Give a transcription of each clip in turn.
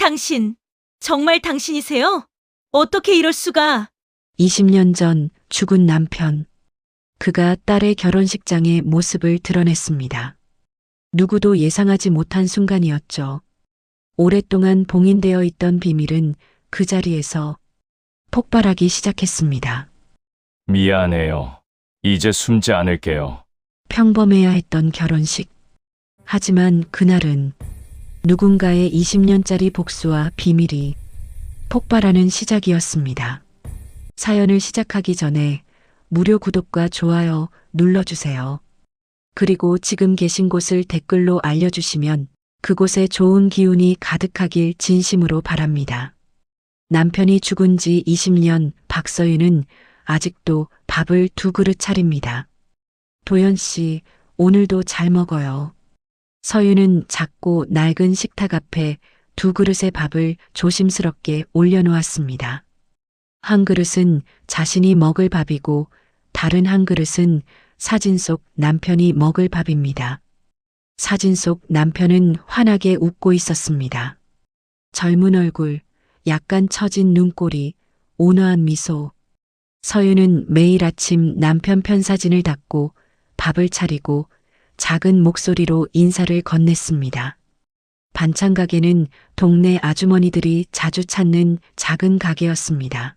당신, 정말 당신이세요? 어떻게 이럴 수가? 20년 전 죽은 남편. 그가 딸의 결혼식장의 모습을 드러냈습니다. 누구도 예상하지 못한 순간이었죠. 오랫동안 봉인되어 있던 비밀은 그 자리에서 폭발하기 시작했습니다. 미안해요. 이제 숨지 않을게요. 평범해야 했던 결혼식. 하지만 그날은 누군가의 20년짜리 복수와 비밀이 폭발하는 시작이었습니다. 사연을 시작하기 전에 무료 구독과 좋아요 눌러주세요. 그리고 지금 계신 곳을 댓글로 알려주시면 그곳에 좋은 기운이 가득하길 진심으로 바랍니다. 남편이 죽은 지 20년 박서윤은 아직도 밥을 2그릇 차립니다. 도연 씨, 오늘도 잘 먹어요. 서윤은 작고 낡은 식탁 앞에 2그릇의 밥을 조심스럽게 올려놓았습니다. 한 그릇은 자신이 먹을 밥이고 다른 한 그릇은 사진 속 남편이 먹을 밥입니다. 사진 속 남편은 환하게 웃고 있었습니다. 젊은 얼굴, 약간 처진 눈꼬리, 온화한 미소. 서윤은 매일 아침 남편 편사진을 닫고 밥을 차리고 작은 목소리로 인사를 건넸습니다. 반찬 가게는 동네 아주머니들이 자주 찾는 작은 가게였습니다.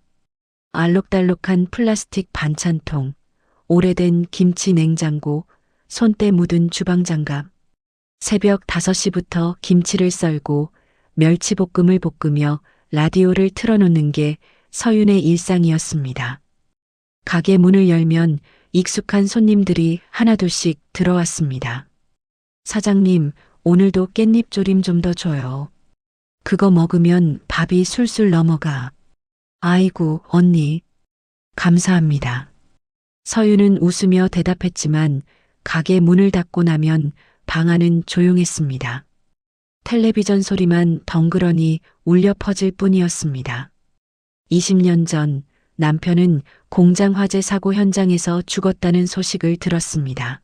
알록달록한 플라스틱 반찬통, 오래된 김치 냉장고, 손때 묻은 주방장갑. 새벽 5시부터 김치를 썰고 멸치볶음을 볶으며 라디오를 틀어놓는 게 서윤의 일상이었습니다. 가게 문을 열면 익숙한 손님들이 하나둘씩 들어왔습니다. 사장님, 오늘도 깻잎 조림 좀 더 줘요. 그거 먹으면 밥이 술술 넘어가. 아이고, 언니. 감사합니다. 서윤은 웃으며 대답했지만 가게 문을 닫고 나면 방 안은 조용했습니다. 텔레비전 소리만 덩그러니 울려 퍼질 뿐이었습니다. 20년 전 남편은 공장 화재 사고 현장에서 죽었다는 소식을 들었습니다.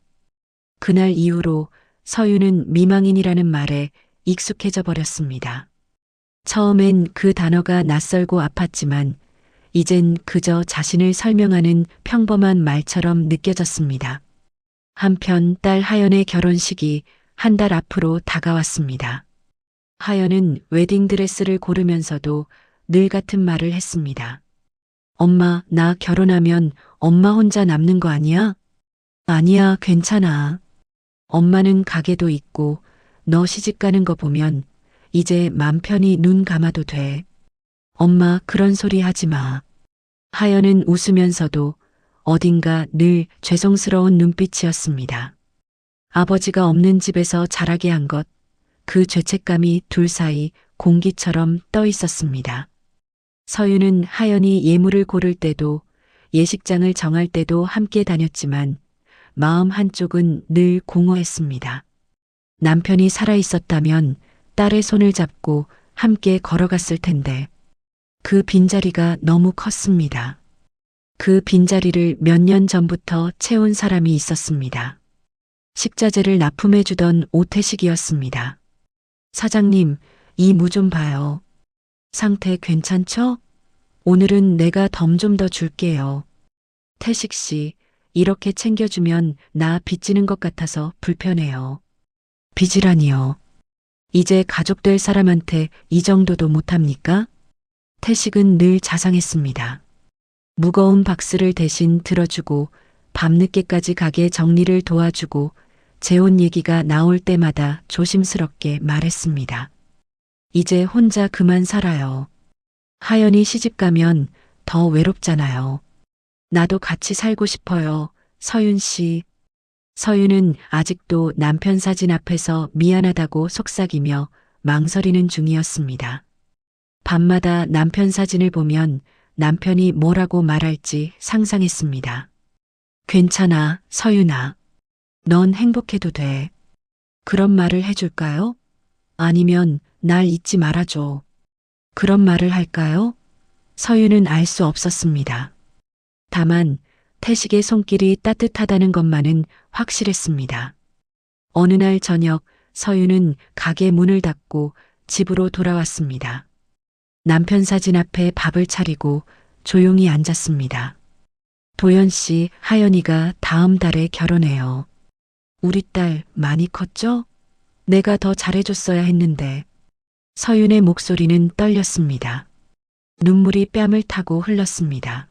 그날 이후로 서윤은 미망인이라는 말에 익숙해져 버렸습니다. 처음엔 그 단어가 낯설고 아팠지만 이젠 그저 자신을 설명하는 평범한 말처럼 느껴졌습니다. 한편 딸 하연의 결혼식이 한 달 앞으로 다가왔습니다. 하연은 웨딩드레스를 고르면서도 늘 같은 말을 했습니다. 엄마, 나 결혼하면 엄마 혼자 남는 거 아니야? 아니야, 괜찮아. 엄마는 가게도 있고 너 시집 가는 거 보면 이제 맘 편히 눈 감아도 돼. 엄마, 그런 소리 하지 마. 하연은 웃으면서도 어딘가 늘 죄송스러운 눈빛이었습니다. 아버지가 없는 집에서 자라게 한 것, 그 죄책감이 둘 사이 공기처럼 떠 있었습니다. 서윤은 하연이 예물을 고를 때도 예식장을 정할 때도 함께 다녔지만 마음 한쪽은 늘 공허했습니다. 남편이 살아있었다면 딸의 손을 잡고 함께 걸어갔을 텐데 그 빈자리가 너무 컸습니다. 그 빈자리를 몇 년 전부터 채운 사람이 있었습니다. 식자재를 납품해주던 오태식이었습니다. 사장님, 이 무 좀 봐요. 상태 괜찮죠? 오늘은 내가 덤 좀 더 줄게요. 태식 씨, 이렇게 챙겨주면 나 빚지는 것 같아서 불편해요. 빚이라니요. 이제 가족 될 사람한테 이 정도도 못합니까? 태식은 늘 자상했습니다. 무거운 박스를 대신 들어주고 밤늦게까지 가게 정리를 도와주고 재혼 얘기가 나올 때마다 조심스럽게 말했습니다. 이제 혼자 그만 살아요. 하연이 시집 가면 더 외롭잖아요. 나도 같이 살고 싶어요. 서윤 씨. 서윤은 아직도 남편 사진 앞에서 미안하다고 속삭이며 망설이는 중이었습니다. 밤마다 남편 사진을 보면 남편이 뭐라고 말할지 상상했습니다. 괜찮아, 서윤아. 넌 행복해도 돼. 그런 말을 해줄까요? 아니면 날 잊지 말아줘. 그런 말을 할까요? 서윤은 알 수 없었습니다. 다만 태식의 손길이 따뜻하다는 것만은 확실했습니다. 어느 날 저녁 서윤은 가게 문을 닫고 집으로 돌아왔습니다. 남편 사진 앞에 밥을 차리고 조용히 앉았습니다. 도연 씨, 하연이가 다음 달에 결혼해요. 우리 딸 많이 컸죠? 내가 더 잘해줬어야 했는데. 서윤의 목소리는 떨렸습니다. 눈물이 뺨을 타고 흘렀습니다.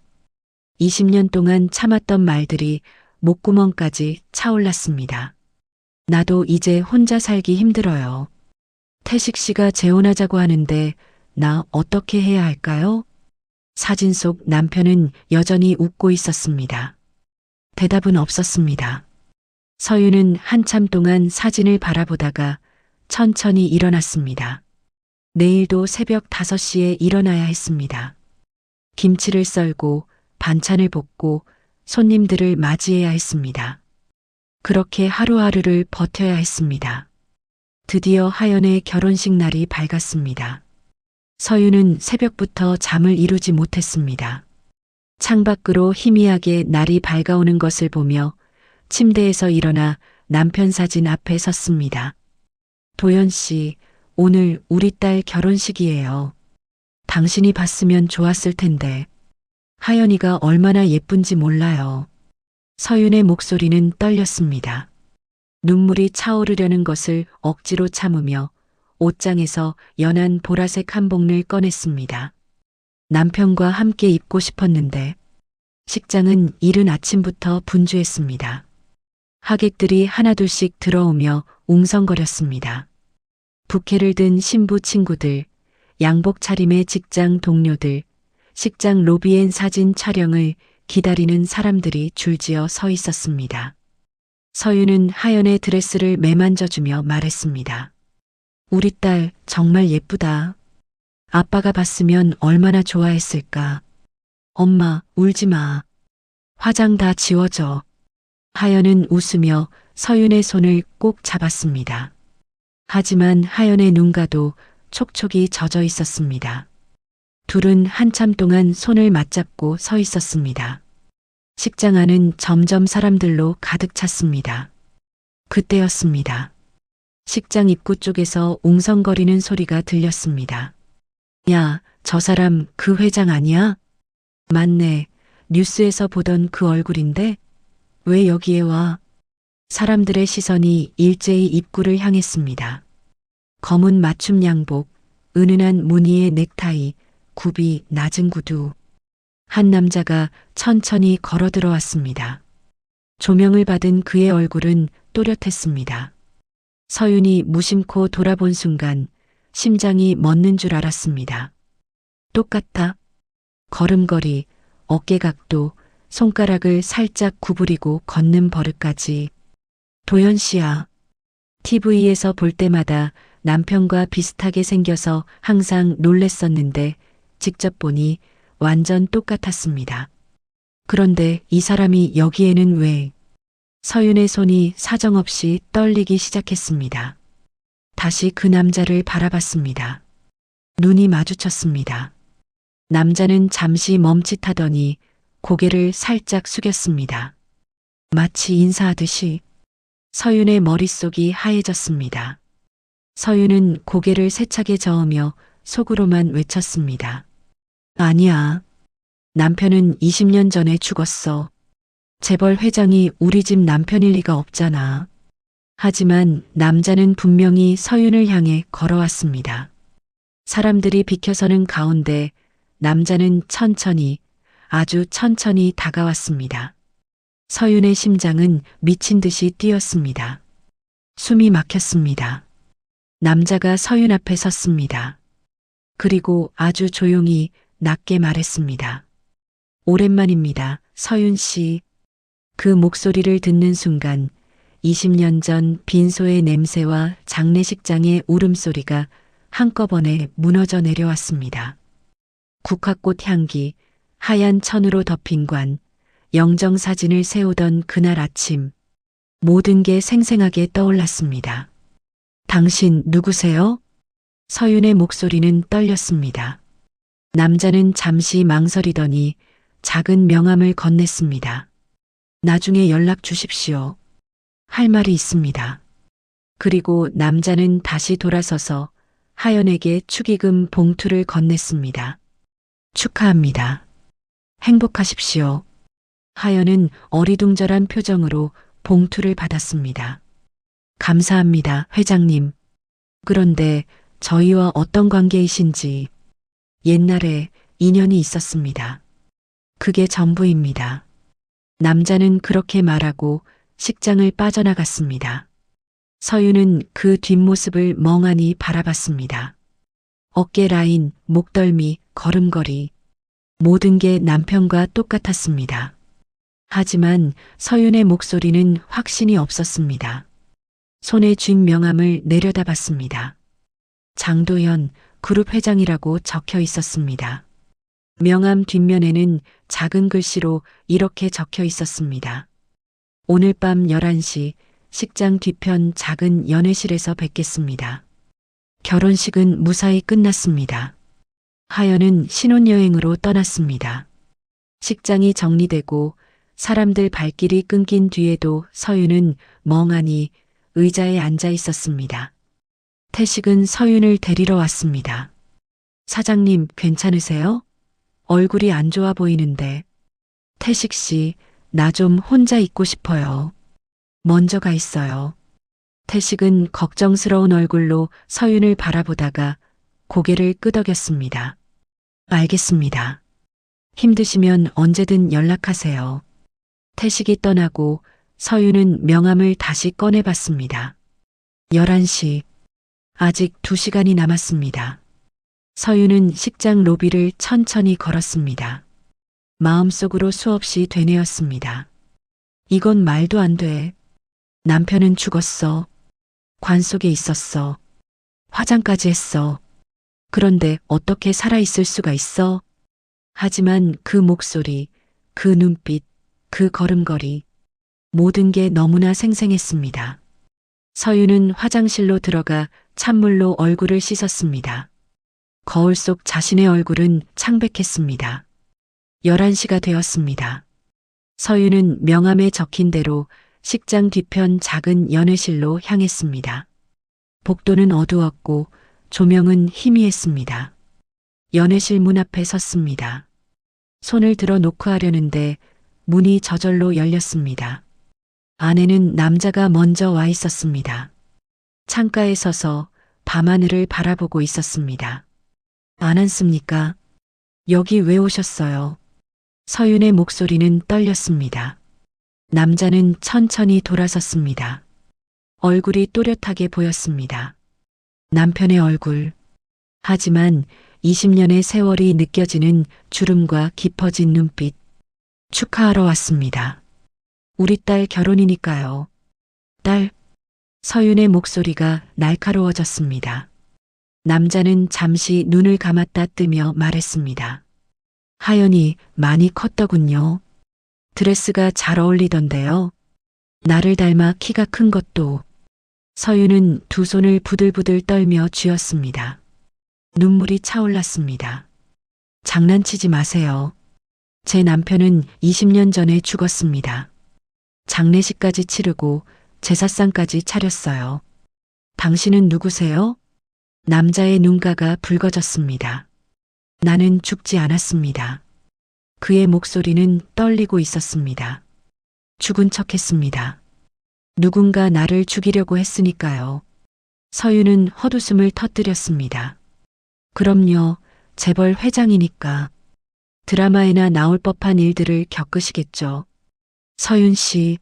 20년 동안 참았던 말들이 목구멍까지 차올랐습니다. 나도 이제 혼자 살기 힘들어요. 태식 씨가 재혼하자고 하는데 나 어떻게 해야 할까요? 사진 속 남편은 여전히 웃고 있었습니다. 대답은 없었습니다. 서윤은 한참 동안 사진을 바라보다가 천천히 일어났습니다. 내일도 새벽 5시에 일어나야 했습니다. 김치를 썰고 반찬을 볶고 손님들을 맞이해야 했습니다. 그렇게 하루하루를 버텨야 했습니다. 드디어 하연의 결혼식 날이 밝았습니다. 서윤은 새벽부터 잠을 이루지 못했습니다. 창밖으로 희미하게 날이 밝아오는 것을 보며 침대에서 일어나 남편 사진 앞에 섰습니다. 도연 씨, 오늘 우리 딸 결혼식이에요. 당신이 봤으면 좋았을 텐데. 하연이가 얼마나 예쁜지 몰라요. 서윤의 목소리는 떨렸습니다. 눈물이 차오르려는 것을 억지로 참으며 옷장에서 연한 보라색 한복을 꺼냈습니다. 남편과 함께 입고 싶었는데 식장은 이른 아침부터 분주했습니다. 하객들이 하나둘씩 들어오며 웅성거렸습니다. 부케를 든 신부 친구들, 양복 차림의 직장 동료들, 식장 로비엔 사진 촬영을 기다리는 사람들이 줄지어 서 있었습니다. 서윤은 하연의 드레스를 매만져주며 말했습니다. 우리 딸 정말 예쁘다. 아빠가 봤으면 얼마나 좋아했을까. 엄마, 울지 마. 화장 다 지워져. 하연은 웃으며 서윤의 손을 꼭 잡았습니다. 하지만 하연의 눈가도 촉촉이 젖어 있었습니다. 둘은 한참 동안 손을 맞잡고 서 있었습니다. 식장 안은 점점 사람들로 가득 찼습니다. 그때였습니다. 식장 입구 쪽에서 웅성거리는 소리가 들렸습니다. 야, 저 사람 그 회장 아니야? 맞네. 뉴스에서 보던 그 얼굴인데? 왜 여기에 와? 사람들의 시선이 일제히 입구를 향했습니다. 검은 맞춤 양복, 은은한 무늬의 넥타이, 굽이 낮은 구두. 한 남자가 천천히 걸어 들어왔습니다. 조명을 받은 그의 얼굴은 또렷했습니다. 서윤이 무심코 돌아본 순간 심장이 멎는 줄 알았습니다. 똑같아. 걸음걸이, 어깨각도, 손가락을 살짝 구부리고 걷는 버릇까지. 도연 씨야. TV에서 볼 때마다 남편과 비슷하게 생겨서 항상 놀랬었는데 직접 보니 완전 똑같았습니다. 그런데 이 사람이 여기에는 왜? 서윤의 손이 사정없이 떨리기 시작했습니다. 다시 그 남자를 바라봤습니다. 눈이 마주쳤습니다. 남자는 잠시 멈칫하더니 고개를 살짝 숙였습니다. 마치 인사하듯이. 서윤의 머릿속이 하얘졌습니다. 서윤은 고개를 세차게 저으며 속으로만 외쳤습니다. 아니야. 남편은 20년 전에 죽었어. 재벌 회장이 우리 집 남편일 리가 없잖아. 하지만 남자는 분명히 서윤을 향해 걸어왔습니다. 사람들이 비켜서는 가운데 남자는 천천히, 아주 천천히 다가왔습니다. 서윤의 심장은 미친 듯이 뛰었습니다. 숨이 막혔습니다. 남자가 서윤 앞에 섰습니다. 그리고 아주 조용히 낮게 말했습니다. 오랜만입니다, 서윤 씨. 그 목소리를 듣는 순간 20년 전 빈소의 냄새와 장례식장의 울음소리가 한꺼번에 무너져 내려왔습니다. 국화꽃 향기, 하얀 천으로 덮인 관, 영정사진을 세우던 그날 아침, 모든 게 생생하게 떠올랐습니다. 당신 누구세요? 서윤의 목소리는 떨렸습니다. 남자는 잠시 망설이더니 작은 명함을 건넸습니다. 나중에 연락 주십시오. 할 말이 있습니다. 그리고 남자는 다시 돌아서서 하연에게 축의금 봉투를 건넸습니다. 축하합니다. 행복하십시오. 하연은 어리둥절한 표정으로 봉투를 받았습니다. 감사합니다, 회장님. 그런데 저희와 어떤 관계이신지 옛날에 인연이 있었습니다. 그게 전부입니다. 남자는 그렇게 말하고 식장을 빠져나갔습니다. 서유는 그 뒷모습을 멍하니 바라봤습니다. 어깨 라인, 목덜미, 걸음걸이 모든 게 남편과 똑같았습니다. 하지만 서윤의 목소리는 확신이 없었습니다. 손에 쥔 명함을 내려다봤습니다. 장도연 그룹 회장이라고 적혀 있었습니다. 명함 뒷면에는 작은 글씨로 이렇게 적혀 있었습니다. 오늘 밤 11시 식장 뒤편 작은 연회실에서 뵙겠습니다. 결혼식은 무사히 끝났습니다. 하연은 신혼여행으로 떠났습니다. 식장이 정리되고 사람들 발길이 끊긴 뒤에도 서윤은 멍하니 의자에 앉아 있었습니다. 태식은 서윤을 데리러 왔습니다. 사장님, 괜찮으세요? 얼굴이 안 좋아 보이는데. 태식 씨, 나 좀 혼자 있고 싶어요. 먼저 가 있어요. 태식은 걱정스러운 얼굴로 서윤을 바라보다가 고개를 끄덕였습니다. 알겠습니다. 힘드시면 언제든 연락하세요. 태식이 떠나고 서윤은 명함을 다시 꺼내봤습니다. 11시. 아직 2시간이 남았습니다. 서윤은 식장 로비를 천천히 걸었습니다. 마음속으로 수없이 되뇌었습니다. 이건 말도 안 돼. 남편은 죽었어. 관 속에 있었어. 화장까지 했어. 그런데 어떻게 살아있을 수가 있어? 하지만 그 목소리, 그 눈빛, 그 걸음걸이, 모든 게 너무나 생생했습니다. 서윤은 화장실로 들어가 찬물로 얼굴을 씻었습니다. 거울 속 자신의 얼굴은 창백했습니다. 11시가 되었습니다. 서윤은 명함에 적힌 대로 식장 뒤편 작은 연회실로 향했습니다. 복도는 어두웠고 조명은 희미했습니다. 연회실 문 앞에 섰습니다. 손을 들어 놓고 하려는데 문이 저절로 열렸습니다. 안에는 남자가 먼저 와 있었습니다. 창가에 서서 밤하늘을 바라보고 있었습니다. 안 앉습니까? 여기 왜 오셨어요? 서윤의 목소리는 떨렸습니다. 남자는 천천히 돌아섰습니다. 얼굴이 또렷하게 보였습니다. 남편의 얼굴. 하지만 20년의 세월이 느껴지는 주름과 깊어진 눈빛. 축하하러 왔습니다. 우리 딸 결혼이니까요. 딸. 서윤의 목소리가 날카로워졌습니다. 남자는 잠시 눈을 감았다 뜨며 말했습니다. 하연이 많이 컸더군요. 드레스가 잘 어울리던데요. 나를 닮아 키가 큰 것도. 서윤은 두 손을 부들부들 떨며 쥐었습니다. 눈물이 차올랐습니다. 장난치지 마세요. 제 남편은 20년 전에 죽었습니다. 장례식까지 치르고 제사상까지 차렸어요. 당신은 누구세요? 남자의 눈가가 붉어졌습니다. 나는 죽지 않았습니다. 그의 목소리는 떨리고 있었습니다. 죽은 척 했습니다. 누군가 나를 죽이려고 했으니까요. 서윤은 헛웃음을 터뜨렸습니다. 그럼요, 재벌 회장이니까. 드라마에나 나올 법한 일들을 겪으시겠죠. 서윤 씨.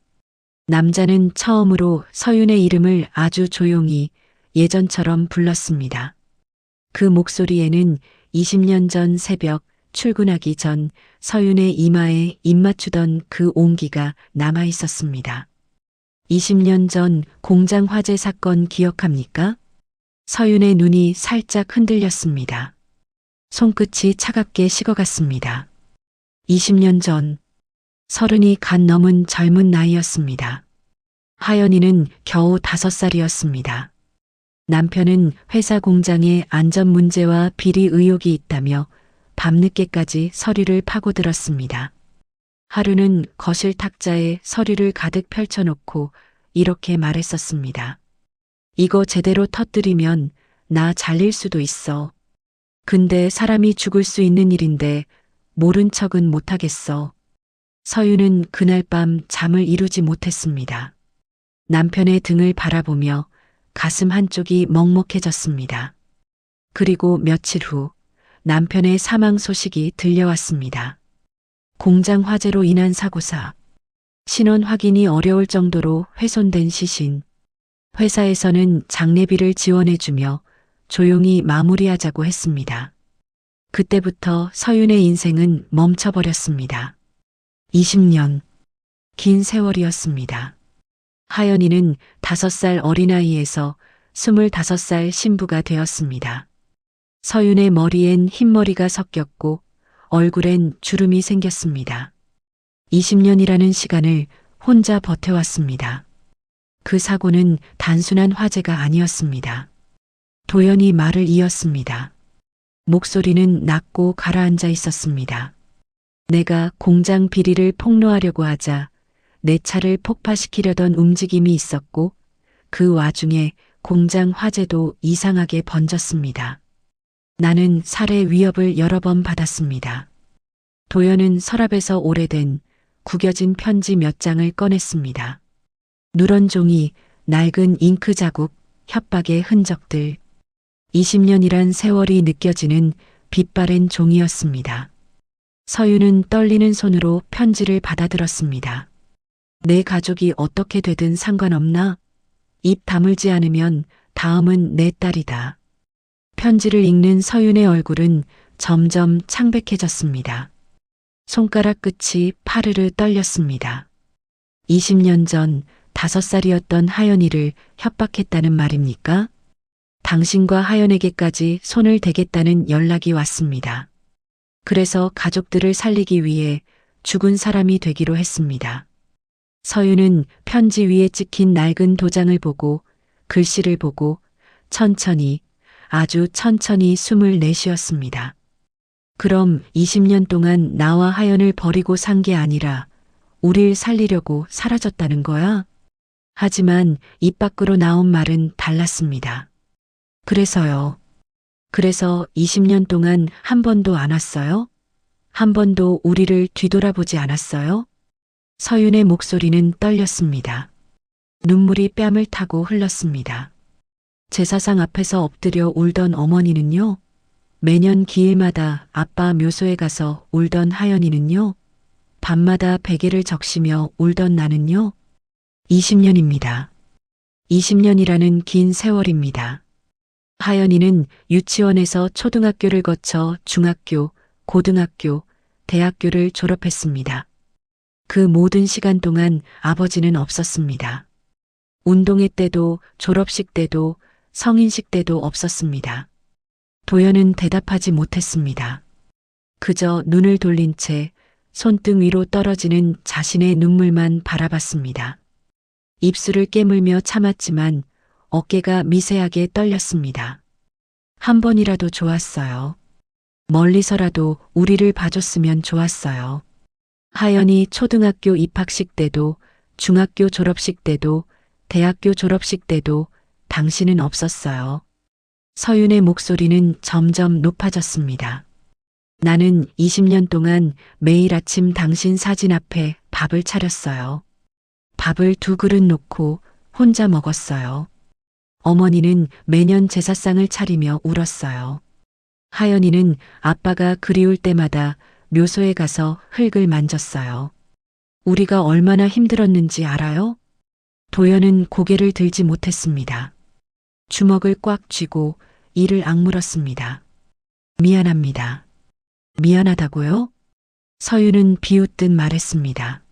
남자는 처음으로 서윤의 이름을 아주 조용히 예전처럼 불렀습니다. 그 목소리에는 20년 전 새벽 출근하기 전 서윤의 이마에 입 맞추던 그 온기가 남아 있었습니다. 20년 전 공장 화재 사건 기억합니까? 서윤의 눈이 살짝 흔들렸습니다. 손끝이 차갑게 식어갔습니다. 20년 전 30이 갓 넘은 젊은 나이였습니다. 하연이는 겨우 5살이었습니다. 남편은 회사 공장에 안전 문제와 비리 의혹이 있다며 밤늦게까지 서류를 파고들었습니다. 하루는 거실 탁자에 서류를 가득 펼쳐놓고 이렇게 말했었습니다. 이거 제대로 터뜨리면 나 잘릴 수도 있어. 근데 사람이 죽을 수 있는 일인데 모른 척은 못하겠어. 서윤은 그날 밤 잠을 이루지 못했습니다. 남편의 등을 바라보며 가슴 한쪽이 먹먹해졌습니다. 그리고 며칠 후 남편의 사망 소식이 들려왔습니다. 공장 화재로 인한 사고사. 신원 확인이 어려울 정도로 훼손된 시신. 회사에서는 장례비를 지원해주며 조용히 마무리하자고 했습니다. 그때부터 서윤의 인생은 멈춰버렸습니다. 20년. 긴 세월이었습니다. 하연이는 5살 어린아이에서 25살 신부가 되었습니다. 서윤의 머리엔 흰머리가 섞였고 얼굴엔 주름이 생겼습니다. 20년이라는 시간을 혼자 버텨왔습니다. 그 사고는 단순한 화재가 아니었습니다. 도연이 말을 이었습니다. 목소리는 낮고 가라앉아 있었습니다. 내가 공장 비리를 폭로하려고 하자 내 차를 폭파시키려던 움직임이 있었고 그 와중에 공장 화재도 이상하게 번졌습니다. 나는 살해 위협을 여러 번 받았습니다. 도연은 서랍에서 오래된 구겨진 편지 몇 장을 꺼냈습니다. 누런 종이, 낡은 잉크 자국, 협박의 흔적들. 20년이란 세월이 느껴지는 빛바랜 종이였습니다. 서윤은 떨리는 손으로 편지를 받아들었습니다. 내 가족이 어떻게 되든 상관없나? 입 다물지 않으면 다음은 내 딸이다. 편지를 읽는 서윤의 얼굴은 점점 창백해졌습니다. 손가락 끝이 파르르 떨렸습니다. 20년 전 5살이었던 하연이를 협박했다는 말입니까? 당신과 하연에게까지 손을 대겠다는 연락이 왔습니다. 그래서 가족들을 살리기 위해 죽은 사람이 되기로 했습니다. 서윤은 편지 위에 찍힌 낡은 도장을 보고 글씨를 보고 천천히, 아주 천천히 숨을 내쉬었습니다. 그럼 20년 동안 나와 하연을 버리고 산 게 아니라 우릴 살리려고 사라졌다는 거야? 하지만 입 밖으로 나온 말은 달랐습니다. 그래서요. 그래서 20년 동안 한 번도 안 왔어요? 한 번도 우리를 뒤돌아보지 않았어요? 서윤의 목소리는 떨렸습니다. 눈물이 뺨을 타고 흘렀습니다. 제사상 앞에서 엎드려 울던 어머니는요? 매년 기일마다 아빠 묘소에 가서 울던 하연이는요? 밤마다 베개를 적시며 울던 나는요? 20년입니다. 20년이라는 긴 세월입니다. 하연이는 유치원에서 초등학교를 거쳐 중학교, 고등학교, 대학교를 졸업했습니다. 그 모든 시간 동안 아버지는 없었습니다. 운동회 때도 졸업식 때도 성인식 때도 없었습니다. 도연은 대답하지 못했습니다. 그저 눈을 돌린 채 손등 위로 떨어지는 자신의 눈물만 바라봤습니다. 입술을 깨물며 참았지만 어깨가 미세하게 떨렸습니다. 한 번이라도 좋았어요. 멀리서라도 우리를 봐줬으면 좋았어요. 하연이 초등학교 입학식 때도 중학교 졸업식 때도 대학교 졸업식 때도 당신은 없었어요. 서윤의 목소리는 점점 높아졌습니다. 나는 20년 동안 매일 아침 당신 사진 앞에 밥을 차렸어요. 밥을 2그릇 놓고 혼자 먹었어요. 어머니는 매년 제사상을 차리며 울었어요. 하연이는 아빠가 그리울 때마다 묘소에 가서 흙을 만졌어요. 우리가 얼마나 힘들었는지 알아요? 도연은 고개를 들지 못했습니다. 주먹을 꽉 쥐고 이를 악물었습니다. 미안합니다. 미안하다고요? 서윤은 비웃듯 말했습니다.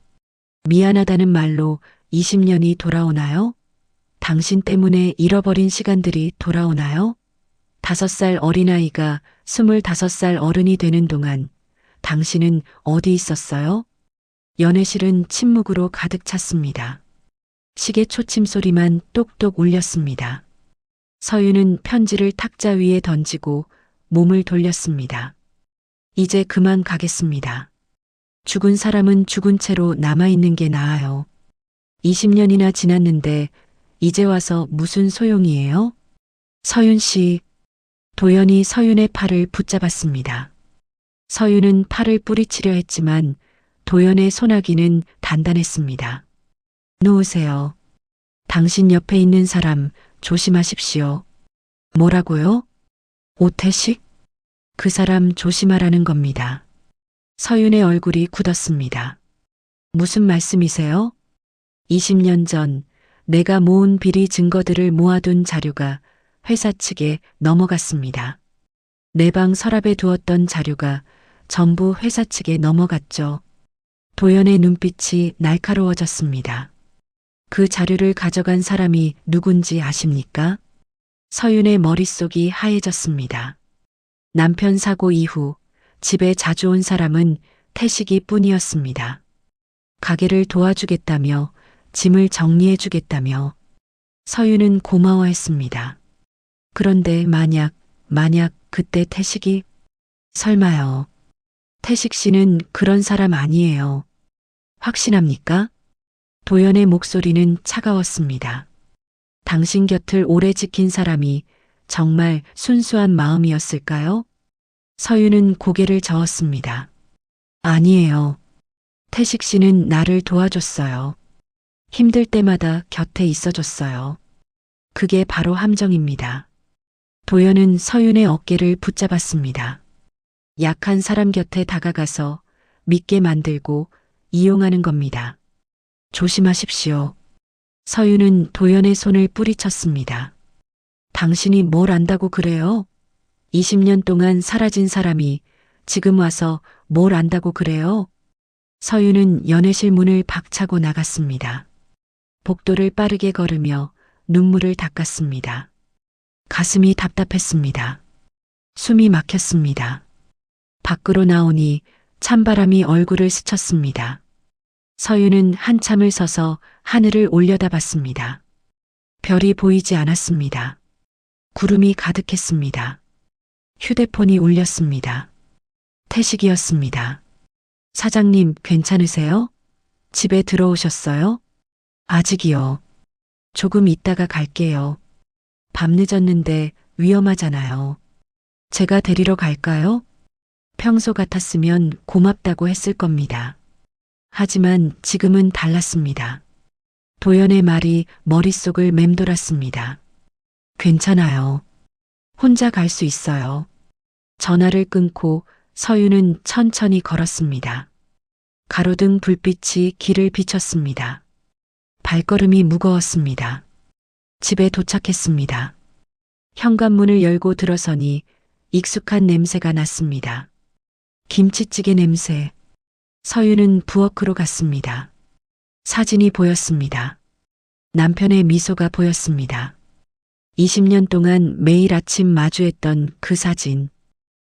미안하다는 말로 20년이 돌아오나요? 당신 때문에 잃어버린 시간들이 돌아오나요? 5살 어린아이가 25살 어른이 되는 동안 당신은 어디 있었어요? 연애실은 침묵으로 가득 찼습니다. 시계 초침 소리만 똑똑 울렸습니다. 서윤은 편지를 탁자 위에 던지고 몸을 돌렸습니다. 이제 그만 가겠습니다. 죽은 사람은 죽은 채로 남아있는 게 나아요. 20년이나 지났는데 이제 와서 무슨 소용이에요? 서윤 씨, 도연이 서윤의 팔을 붙잡았습니다. 서윤은 팔을 뿌리치려 했지만 도연의 손아귀는 단단했습니다. 놓으세요. 당신 옆에 있는 사람 조심하십시오. 뭐라고요? 오태식? 그 사람 조심하라는 겁니다. 서윤의 얼굴이 굳었습니다. 무슨 말씀이세요? 20년 전 내가 모은 비리 증거들을 모아둔 자료가 회사 측에 넘어갔습니다. 내 방 서랍에 두었던 자료가 전부 회사 측에 넘어갔죠. 도연의 눈빛이 날카로워졌습니다. 그 자료를 가져간 사람이 누군지 아십니까? 서윤의 머릿속이 하얘졌습니다. 남편 사고 이후 집에 자주 온 사람은 태식이 뿐이었습니다. 가게를 도와주겠다며 짐을 정리해주겠다며 서윤은 고마워했습니다. 그런데 만약 그때 태식이 설마요. 태식 씨는 그런 사람 아니에요. 확신합니까? 도연의 목소리는 차가웠습니다. 당신 곁을 오래 지킨 사람이 정말 순수한 마음이었을까요? 서윤은 고개를 저었습니다. 아니에요. 태식 씨는 나를 도와줬어요. 힘들 때마다 곁에 있어줬어요. 그게 바로 함정입니다. 도연은 서윤의 어깨를 붙잡았습니다. 약한 사람 곁에 다가가서 믿게 만들고 이용하는 겁니다. 조심하십시오. 서윤은 도연의 손을 뿌리쳤습니다. 당신이 뭘 안다고 그래요? 20년 동안 사라진 사람이 지금 와서 뭘 안다고 그래요? 서윤은 연애실 문을 박차고 나갔습니다. 복도를 빠르게 걸으며 눈물을 닦았습니다. 가슴이 답답했습니다. 숨이 막혔습니다. 밖으로 나오니 찬바람이 얼굴을 스쳤습니다. 서윤은 한참을 서서 하늘을 올려다봤습니다. 별이 보이지 않았습니다. 구름이 가득했습니다. 휴대폰이 울렸습니다. 태식이었습니다. 사장님, 괜찮으세요? 집에 들어오셨어요? 아직이요. 조금 있다가 갈게요. 밤 늦었는데 위험하잖아요. 제가 데리러 갈까요? 평소 같았으면 고맙다고 했을 겁니다. 하지만 지금은 달랐습니다. 도연의 말이 머릿속을 맴돌았습니다. 괜찮아요. 혼자 갈 수 있어요. 전화를 끊고 서윤은 천천히 걸었습니다. 가로등 불빛이 길을 비췄습니다. 발걸음이 무거웠습니다. 집에 도착했습니다. 현관문을 열고 들어서니 익숙한 냄새가 났습니다. 김치찌개 냄새. 서윤은 부엌으로 갔습니다. 사진이 보였습니다. 남편의 미소가 보였습니다. 20년 동안 매일 아침 마주했던 그 사진.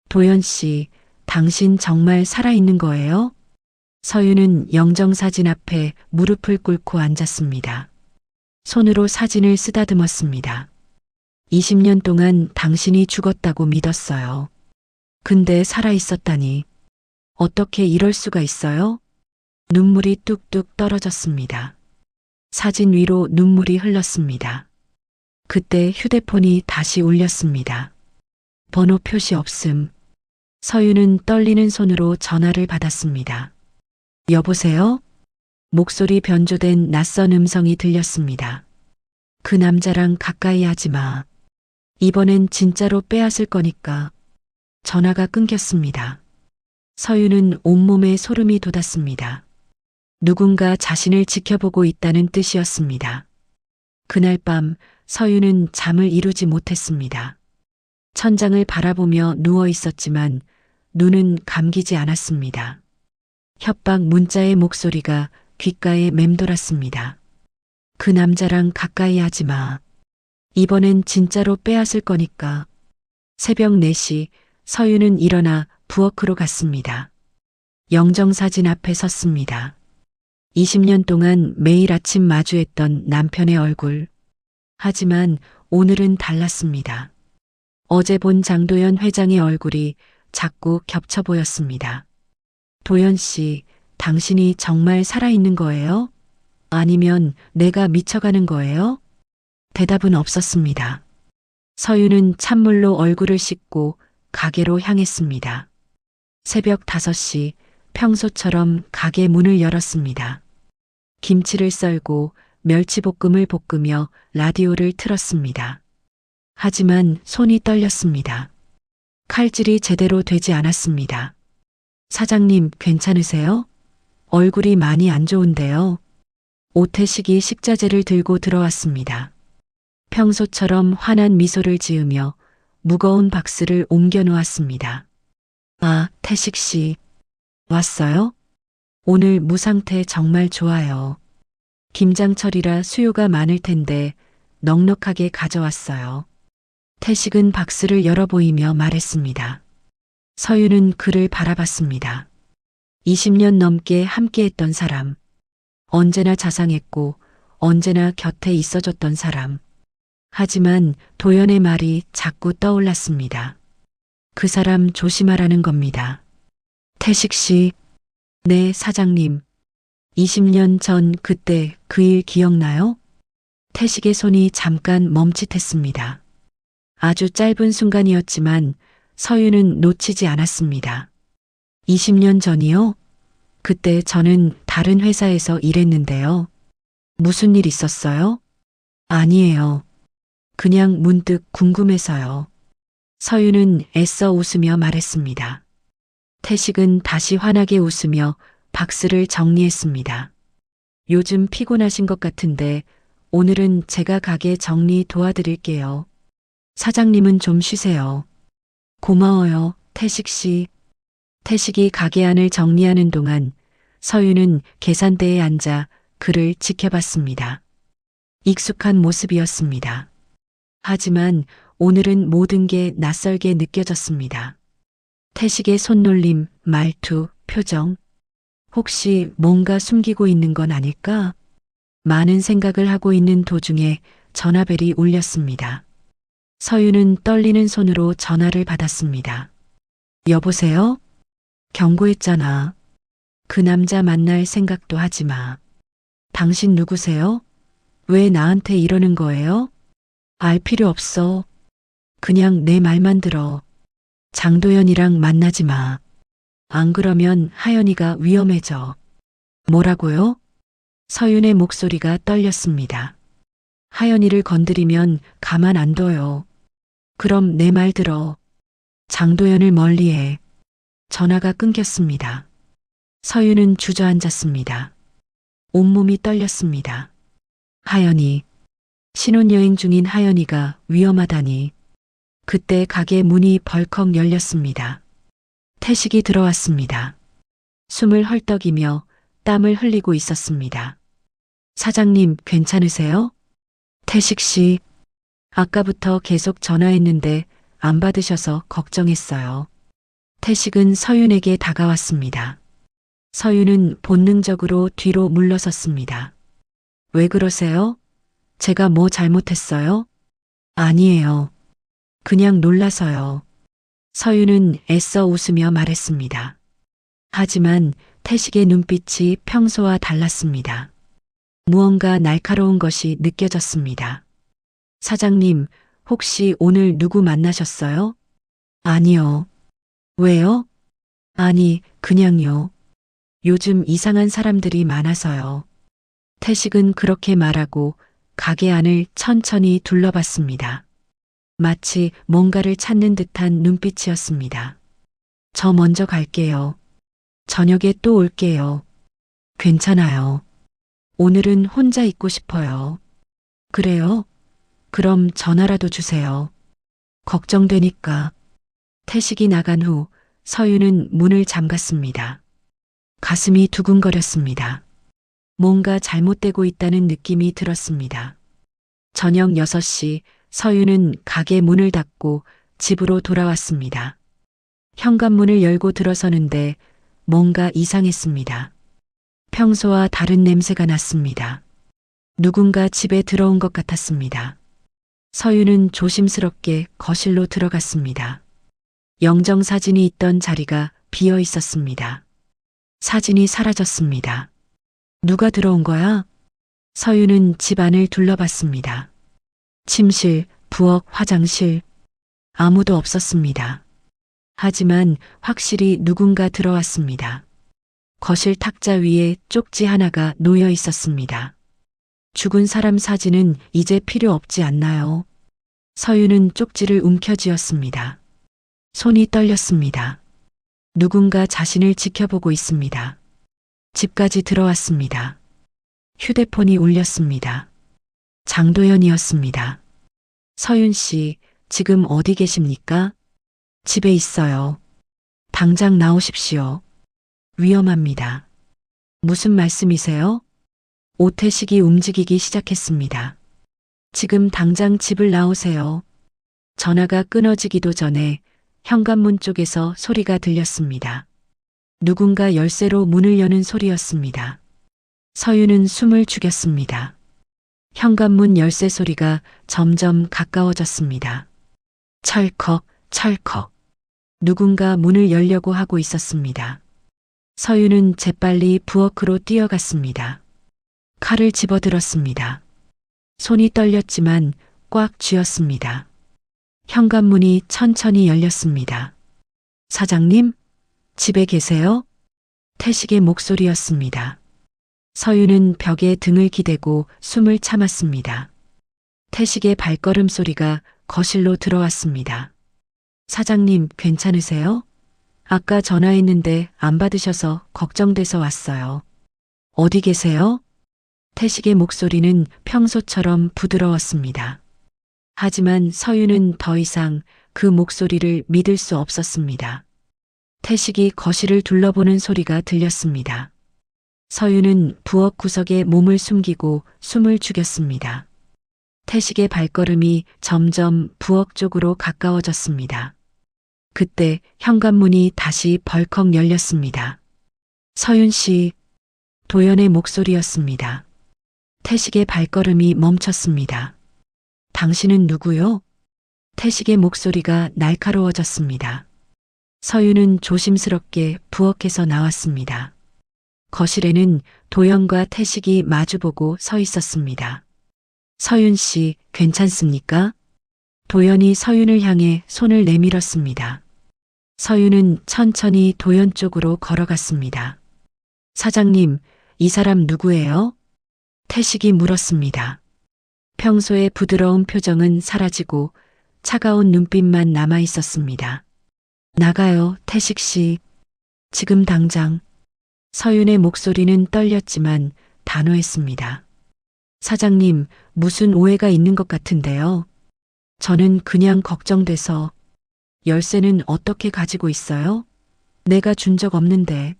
도연 씨, 당신 정말 살아있는 거예요? 서윤은 영정사진 앞에 무릎을 꿇고 앉았습니다. 손으로 사진을 쓰다듬었습니다. 20년 동안 당신이 죽었다고 믿었어요. 근데 살아있었다니. 어떻게 이럴 수가 있어요? 눈물이 뚝뚝 떨어졌습니다. 사진 위로 눈물이 흘렀습니다. 그때 휴대폰이 다시 울렸습니다. 번호 표시 없음. 서윤은 떨리는 손으로 전화를 받았습니다. 여보세요? 목소리 변조된 낯선 음성이 들렸습니다. 그 남자랑 가까이 하지 마. 이번엔 진짜로 빼앗을 거니까. 전화가 끊겼습니다. 서윤은 온몸에 소름이 돋았습니다. 누군가 자신을 지켜보고 있다는 뜻이었습니다. 그날 밤 서윤은 잠을 이루지 못했습니다. 천장을 바라보며 누워 있었지만 눈은 감기지 않았습니다. 협박 문자의 목소리가 귓가에 맴돌았습니다. 그 남자랑 가까이 하지 마. 이번엔 진짜로 빼앗을 거니까. 새벽 4시 서윤은 일어나 부엌으로 갔습니다. 영정사진 앞에 섰습니다. 20년 동안 매일 아침 마주했던 남편의 얼굴. 하지만 오늘은 달랐습니다. 어제 본 장도연 회장의 얼굴이 자꾸 겹쳐 보였습니다. 도연 씨, 당신이 정말 살아있는 거예요? 아니면 내가 미쳐가는 거예요? 대답은 없었습니다. 서윤은 찬물로 얼굴을 씻고 가게로 향했습니다. 새벽 5시 평소처럼 가게 문을 열었습니다. 김치를 썰고 멸치볶음을 볶으며 라디오를 틀었습니다. 하지만 손이 떨렸습니다. 칼질이 제대로 되지 않았습니다. 사장님, 괜찮으세요? 얼굴이 많이 안 좋은데요. 오태식이 식자재를 들고 들어왔습니다. 평소처럼 환한 미소를 지으며 무거운 박스를 옮겨 놓았습니다. 아, 태식 씨. 왔어요? 오늘 무상태 정말 좋아요. 김장철이라 수요가 많을 텐데 넉넉하게 가져왔어요. 태식은 박스를 열어 보이며 말했습니다. 서윤은 그를 바라봤습니다. 20년 넘게 함께했던 사람. 언제나 자상했고 언제나 곁에 있어줬던 사람. 하지만 도연의 말이 자꾸 떠올랐습니다. 그 사람 조심하라는 겁니다. 태식 씨. 네, 사장님. 20년 전 그때 그 일 기억나요? 태식의 손이 잠깐 멈칫했습니다. 아주 짧은 순간이었지만 서윤은 놓치지 않았습니다. 20년 전이요? 그때 저는 다른 회사에서 일했는데요. 무슨 일 있었어요? 아니에요. 그냥 문득 궁금해서요. 서윤은 애써 웃으며 말했습니다. 태식은 다시 환하게 웃으며 박스를 정리했습니다. 요즘 피곤하신 것 같은데 오늘은 제가 가게 정리 도와드릴게요. 사장님은 좀 쉬세요. 고마워요, 태식 씨. 태식이 가게 안을 정리하는 동안 서윤은 계산대에 앉아 그를 지켜봤습니다. 익숙한 모습이었습니다. 하지만 오늘은 모든 게 낯설게 느껴졌습니다. 태식의 손놀림, 말투, 표정. 혹시 뭔가 숨기고 있는 건 아닐까? 많은 생각을 하고 있는 도중에 전화벨이 울렸습니다. 서윤은 떨리는 손으로 전화를 받았습니다. 여보세요? 경고했잖아. 그 남자 만날 생각도 하지 마. 당신 누구세요? 왜 나한테 이러는 거예요? 알 필요 없어. 그냥 내 말만 들어. 장도연이랑 만나지 마. 안 그러면 하연이가 위험해져. 뭐라고요? 서윤의 목소리가 떨렸습니다. 하연이를 건드리면 가만 안 둬요. 그럼 내 말 들어. 장도연을 멀리해. 전화가 끊겼습니다. 서윤은 주저앉았습니다. 온몸이 떨렸습니다. 하연이. 신혼여행 중인 하연이가 위험하다니. 그때 가게 문이 벌컥 열렸습니다. 태식이 들어왔습니다. 숨을 헐떡이며 땀을 흘리고 있었습니다. 사장님, 괜찮으세요? 태식 씨. 아까부터 계속 전화했는데 안 받으셔서 걱정했어요. 태식은 서윤에게 다가왔습니다. 서윤은 본능적으로 뒤로 물러섰습니다. 왜 그러세요? 제가 뭐 잘못했어요? 아니에요. 그냥 놀라서요. 서윤은 애써 웃으며 말했습니다. 하지만 태식의 눈빛이 평소와 달랐습니다. 무언가 날카로운 것이 느껴졌습니다. 사장님, 혹시 오늘 누구 만나셨어요? 아니요. 왜요? 아니, 그냥요. 요즘 이상한 사람들이 많아서요. 태식은 그렇게 말하고 가게 안을 천천히 둘러봤습니다. 마치 뭔가를 찾는 듯한 눈빛이었습니다. 저 먼저 갈게요. 저녁에 또 올게요. 괜찮아요. 오늘은 혼자 있고 싶어요. 그래요? 그럼 전화라도 주세요. 걱정되니까. 태식이 나간 후 서윤은 문을 잠갔습니다. 가슴이 두근거렸습니다. 뭔가 잘못되고 있다는 느낌이 들었습니다. 저녁 6시 서윤은 가게 문을 닫고 집으로 돌아왔습니다. 현관문을 열고 들어서는데 뭔가 이상했습니다. 평소와 다른 냄새가 났습니다. 누군가 집에 들어온 것 같았습니다. 서윤은 조심스럽게 거실로 들어갔습니다. 영정사진이 있던 자리가 비어 있었습니다. 사진이 사라졌습니다. 누가 들어온 거야? 서윤은 집 안을 둘러봤습니다. 침실, 부엌, 화장실. 아무도 없었습니다. 하지만 확실히 누군가 들어왔습니다. 거실 탁자 위에 쪽지 하나가 놓여 있었습니다. 죽은 사람 사진은 이제 필요 없지 않나요? 서윤은 쪽지를 움켜쥐었습니다. 손이 떨렸습니다. 누군가 자신을 지켜보고 있습니다. 집까지 들어왔습니다. 휴대폰이 울렸습니다. 장도연이었습니다. 서윤 씨, 지금 어디 계십니까? 집에 있어요. 당장 나오십시오. 위험합니다. 무슨 말씀이세요? 오태식이 움직이기 시작했습니다. 지금 당장 집을 나오세요. 전화가 끊어지기도 전에 현관문 쪽에서 소리가 들렸습니다. 누군가 열쇠로 문을 여는 소리였습니다. 서윤은 숨을 죽였습니다. 현관문 열쇠 소리가 점점 가까워졌습니다. 철컥, 철컥. 누군가 문을 열려고 하고 있었습니다. 서윤은 재빨리 부엌으로 뛰어갔습니다. 칼을 집어들었습니다. 손이 떨렸지만 꽉 쥐었습니다. 현관문이 천천히 열렸습니다. 사장님, 집에 계세요? 태식의 목소리였습니다. 서윤은 벽에 등을 기대고 숨을 참았습니다. 태식의 발걸음 소리가 거실로 들어왔습니다. 사장님, 괜찮으세요? 아까 전화했는데 안 받으셔서 걱정돼서 왔어요. 어디 계세요? 태식의 목소리는 평소처럼 부드러웠습니다. 하지만 서윤은 더 이상 그 목소리를 믿을 수 없었습니다. 태식이 거실을 둘러보는 소리가 들렸습니다. 서윤은 부엌 구석에 몸을 숨기고 숨을 죽였습니다. 태식의 발걸음이 점점 부엌 쪽으로 가까워졌습니다. 그때 현관문이 다시 벌컥 열렸습니다. 서윤 씨, 도연의 목소리였습니다. 태식의 발걸음이 멈췄습니다. 당신은 누구요? 태식의 목소리가 날카로워졌습니다. 서윤은 조심스럽게 부엌에서 나왔습니다. 거실에는 도연과 태식이 마주보고 서 있었습니다. 서윤 씨, 괜찮습니까? 도연이 서윤을 향해 손을 내밀었습니다. 서윤은 천천히 도연 쪽으로 걸어갔습니다. 사장님, 이 사람 누구예요? 태식이 물었습니다. 평소의 부드러운 표정은 사라지고 차가운 눈빛만 남아 있었습니다. 나가요, 태식 씨. 지금 당장. 서윤의 목소리는 떨렸지만 단호했습니다. 사장님, 무슨 오해가 있는 것 같은데요. 저는 그냥 걱정돼서. 열쇠는 어떻게 가지고 있어요? 내가 준 적 없는데.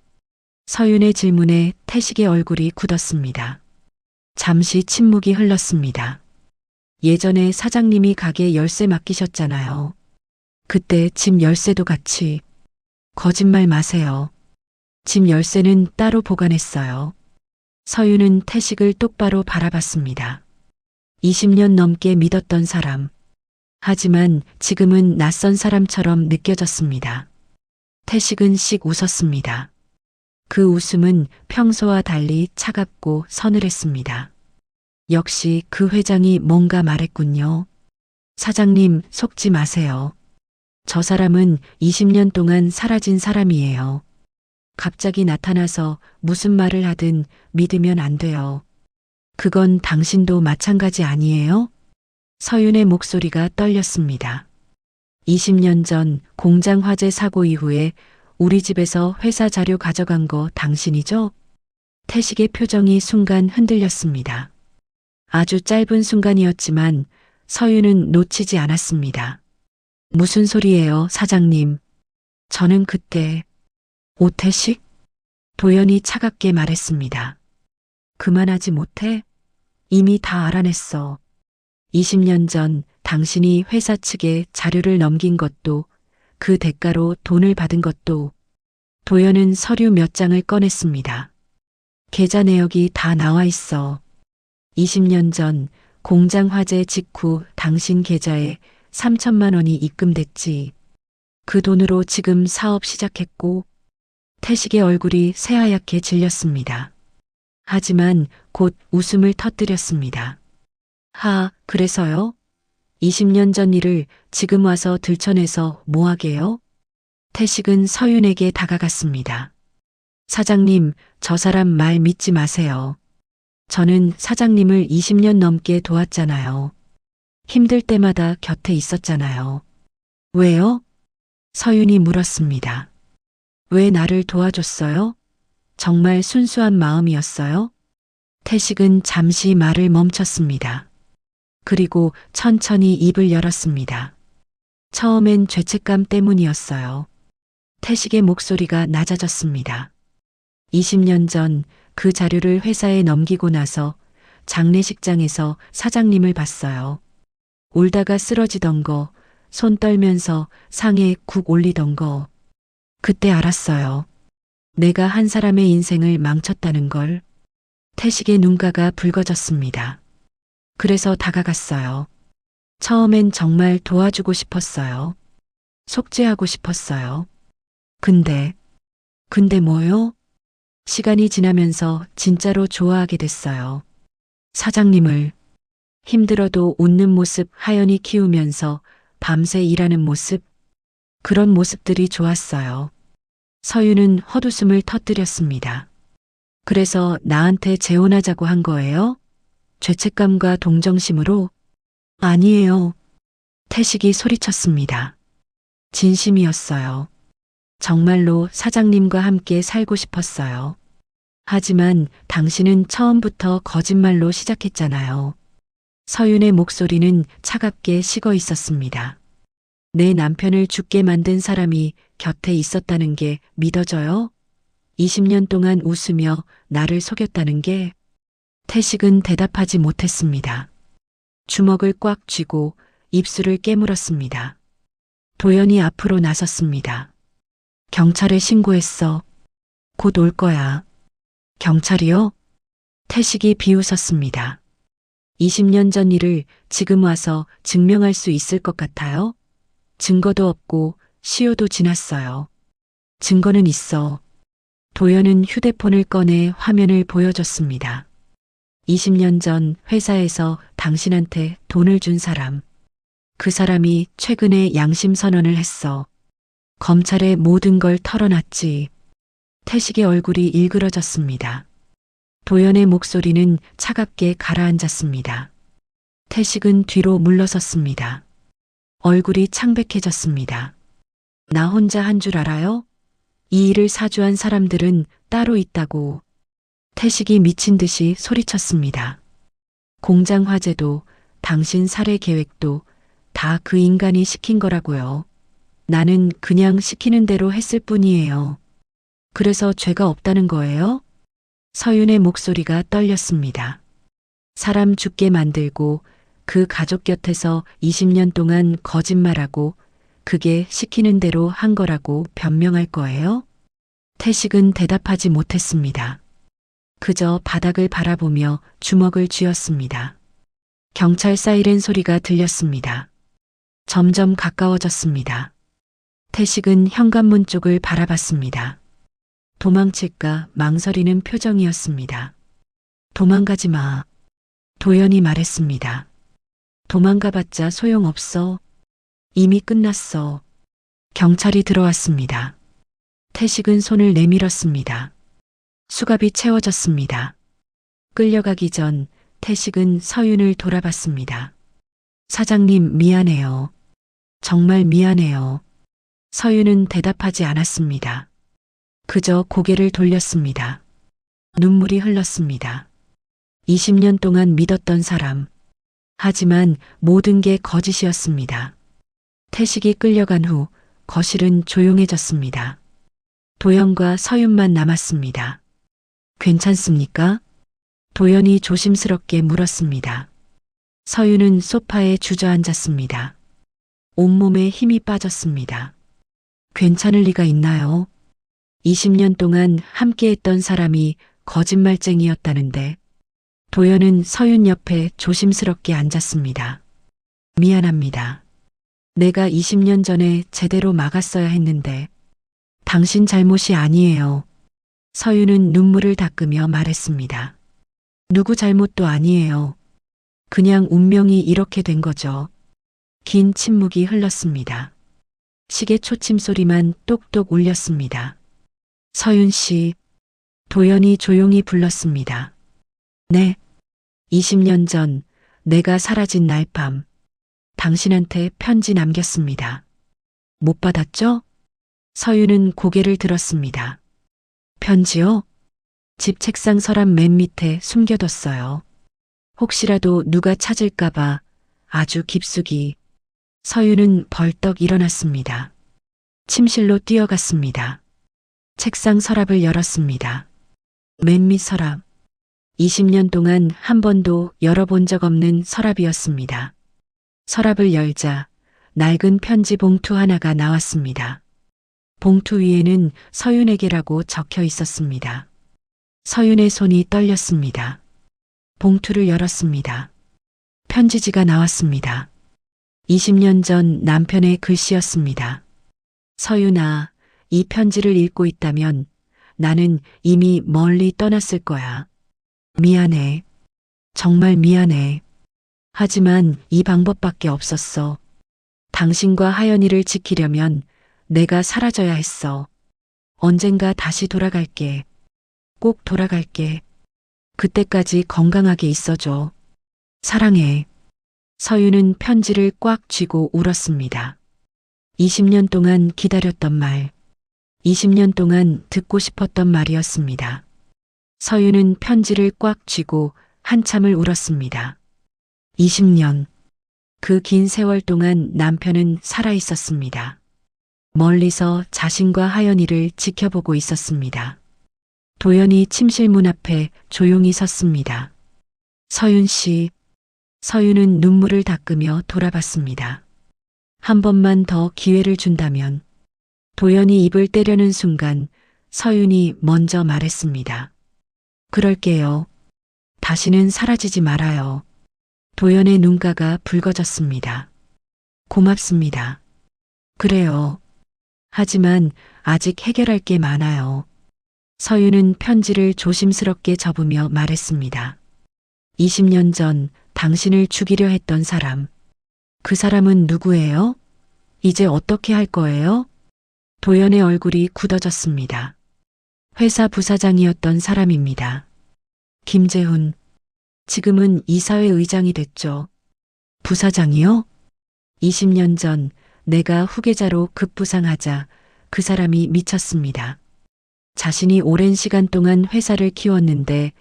서윤의 질문에 태식의 얼굴이 굳었습니다. 잠시 침묵이 흘렀습니다. 예전에 사장님이 가게 열쇠 맡기셨잖아요. 그때 집 열쇠도 같이. 거짓말 마세요. 집 열쇠는 따로 보관했어요. 서윤은 태식을 똑바로 바라봤습니다. 20년 넘게 믿었던 사람. 하지만 지금은 낯선 사람처럼 느껴졌습니다. 태식은 씩 웃었습니다. 그 웃음은 평소와 달리 차갑고 서늘했습니다. 역시 그 회장이 뭔가 말했군요. 사장님, 속지 마세요. 저 사람은 20년 동안 사라진 사람이에요. 갑자기 나타나서 무슨 말을 하든 믿으면 안 돼요. 그건 당신도 마찬가지 아니에요? 서윤의 목소리가 떨렸습니다. 20년 전 공장 화재 사고 이후에 우리 집에서 회사 자료 가져간 거 당신이죠? 태식의 표정이 순간 흔들렸습니다. 아주 짧은 순간이었지만 서윤은 놓치지 않았습니다. 무슨 소리예요, 사장님? 저는 그때 오태식? 도연이 차갑게 말했습니다. 그만하지 못해? 이미 다 알아냈어. 20년 전 당신이 회사 측에 자료를 넘긴 것도 그 대가로 돈을 받은 것도. 도연은 서류 몇 장을 꺼냈습니다. 계좌 내역이 다 나와 있어. 20년 전 공장 화재 직후 당신 계좌에 3천만 원이 입금됐지. 그 돈으로 지금 사업 시작했고. 태식의 얼굴이 새하얗게 질렸습니다. 하지만 곧 웃음을 터뜨렸습니다. 그래서요? 20년 전 일을 지금 와서 들춰내서 뭐하게요? 태식은 서윤에게 다가갔습니다. 사장님, 저 사람 말 믿지 마세요. 저는 사장님을 20년 넘게 도왔잖아요. 힘들 때마다 곁에 있었잖아요. 왜요? 서윤이 물었습니다. 왜 나를 도와줬어요? 정말 순수한 마음이었어요? 태식은 잠시 말을 멈췄습니다. 그리고 천천히 입을 열었습니다. 처음엔 죄책감 때문이었어요. 태식의 목소리가 낮아졌습니다. 20년 전 그 자료를 회사에 넘기고 나서 장례식장에서 사장님을 봤어요. 울다가 쓰러지던 거, 손 떨면서 상에 국 올리던 거. 그때 알았어요. 내가 한 사람의 인생을 망쳤다는 걸. 태식의 눈가가 붉어졌습니다. 그래서 다가갔어요. 처음엔 정말 도와주고 싶었어요. 속죄하고 싶었어요. 근데 뭐요? 시간이 지나면서 진짜로 좋아하게 됐어요. 사장님을 힘들어도 웃는 모습 하연이 키우면서 밤새 일하는 모습, 그런 모습들이 좋았어요. 서윤은 헛웃음을 터뜨렸습니다. 그래서 나한테 재혼하자고 한 거예요? 죄책감과 동정심으로? 아니에요. 태식이 소리쳤습니다. 진심이었어요. 정말로 사장님과 함께 살고 싶었어요. 하지만 당신은 처음부터 거짓말로 시작했잖아요. 서윤의 목소리는 차갑게 식어 있었습니다. 내 남편을 죽게 만든 사람이 곁에 있었다는 게 믿어져요? 20년 동안 웃으며 나를 속였다는 게. 태식은 대답하지 못했습니다. 주먹을 꽉 쥐고 입술을 깨물었습니다. 도연이 앞으로 나섰습니다. 경찰에 신고했어. 곧 올 거야. 경찰이요? 태식이 비웃었습니다. 20년 전 일을 지금 와서 증명할 수 있을 것 같아요? 증거도 없고 시효도 지났어요. 증거는 있어. 도연은 휴대폰을 꺼내 화면을 보여줬습니다. 20년 전 회사에서 당신한테 돈을 준 사람. 그 사람이 최근에 양심 선언을 했어. 검찰에 모든 걸 털어놨지. 태식의 얼굴이 일그러졌습니다. 도연의 목소리는 차갑게 가라앉았습니다. 태식은 뒤로 물러섰습니다. 얼굴이 창백해졌습니다. 나 혼자 한 줄 알아요? 이 일을 사주한 사람들은 따로 있다고. 태식이 미친 듯이 소리쳤습니다. 공장 화재도 당신 살해 계획도 다 그 인간이 시킨 거라고요. 나는 그냥 시키는 대로 했을 뿐이에요. 그래서 죄가 없다는 거예요? 서윤의 목소리가 떨렸습니다. 사람 죽게 만들고 그 가족 곁에서 20년 동안 거짓말하고 그게 시키는 대로 한 거라고 변명할 거예요? 태식은 대답하지 못했습니다. 그저 바닥을 바라보며 주먹을 쥐었습니다. 경찰 사이렌 소리가 들렸습니다. 점점 가까워졌습니다. 태식은 현관문 쪽을 바라봤습니다. 도망칠까 망설이는 표정이었습니다. 도망가지 마. 도연이 말했습니다. 도망가봤자 소용없어. 이미 끝났어. 경찰이 들어왔습니다. 태식은 손을 내밀었습니다. 수갑이 채워졌습니다. 끌려가기 전 태식은 서윤을 돌아봤습니다. 사장님 미안해요. 정말 미안해요. 서윤은 대답하지 않았습니다. 그저 고개를 돌렸습니다. 눈물이 흘렀습니다. 20년 동안 믿었던 사람. 하지만 모든 게 거짓이었습니다. 태식이 끌려간 후 거실은 조용해졌습니다. 도연과 서윤만 남았습니다. 괜찮습니까? 도연이 조심스럽게 물었습니다. 서윤은 소파에 주저앉았습니다. 온몸에 힘이 빠졌습니다. 괜찮을 리가 있나요? 20년 동안 함께했던 사람이 거짓말쟁이였다는데. 도연은 서윤 옆에 조심스럽게 앉았습니다. 미안합니다. 내가 20년 전에 제대로 막았어야 했는데. 당신 잘못이 아니에요. 서윤은 눈물을 닦으며 말했습니다. 누구 잘못도 아니에요. 그냥 운명이 이렇게 된 거죠. 긴 침묵이 흘렀습니다. 시계 초침 소리만 똑똑 울렸습니다. 서윤 씨, 도연이 조용히 불렀습니다. 네. 20년 전 내가 사라진 날 밤 당신한테 편지 남겼습니다. 못 받았죠? 서윤은 고개를 들었습니다. 편지요? 집 책상 서랍 맨 밑에 숨겨뒀어요. 혹시라도 누가 찾을까봐 아주 깊숙이. 서윤은 벌떡 일어났습니다. 침실로 뛰어갔습니다. 책상 서랍을 열었습니다. 맨 밑 서랍. 20년 동안 한 번도 열어본 적 없는 서랍이었습니다. 서랍을 열자 낡은 편지 봉투 하나가 나왔습니다. 봉투 위에는 서윤에게라고 적혀 있었습니다. 서윤의 손이 떨렸습니다. 봉투를 열었습니다. 편지지가 나왔습니다. 20년 전 남편의 글씨였습니다. 서윤아, 이 편지를 읽고 있다면 나는 이미 멀리 떠났을 거야. 미안해. 정말 미안해. 하지만 이 방법밖에 없었어. 당신과 하연이를 지키려면 내가 사라져야 했어. 언젠가 다시 돌아갈게. 꼭 돌아갈게. 그때까지 건강하게 있어줘. 사랑해. 서윤은 편지를 꽉 쥐고 울었습니다. 20년 동안 기다렸던 말. 20년 동안 듣고 싶었던 말이었습니다. 서윤은 편지를 꽉 쥐고 한참을 울었습니다. 20년. 그 긴 세월 동안 남편은 살아 있었습니다. 멀리서 자신과 하연이를 지켜보고 있었습니다. 도연이 침실 문 앞에 조용히 섰습니다. 서윤 씨. 서윤은 눈물을 닦으며 돌아봤습니다. 한 번만 더 기회를 준다면. 도연이 입을 떼려는 순간 서윤이 먼저 말했습니다. 그럴게요. 다시는 사라지지 말아요. 도연의 눈가가 붉어졌습니다. 고맙습니다. 그래요. 하지만 아직 해결할 게 많아요. 서윤은 편지를 조심스럽게 접으며 말했습니다. 20년 전 당신을 죽이려 했던 사람. 그 사람은 누구예요? 이제 어떻게 할 거예요? 도연의 얼굴이 굳어졌습니다. 회사 부사장이었던 사람입니다. 김재훈. 지금은 이사회 의장이 됐죠. 부사장이요? 20년 전 내가 후계자로 급부상하자 그 사람이 미쳤습니다. 자신이 오랜 시간 동안 회사를 키웠는데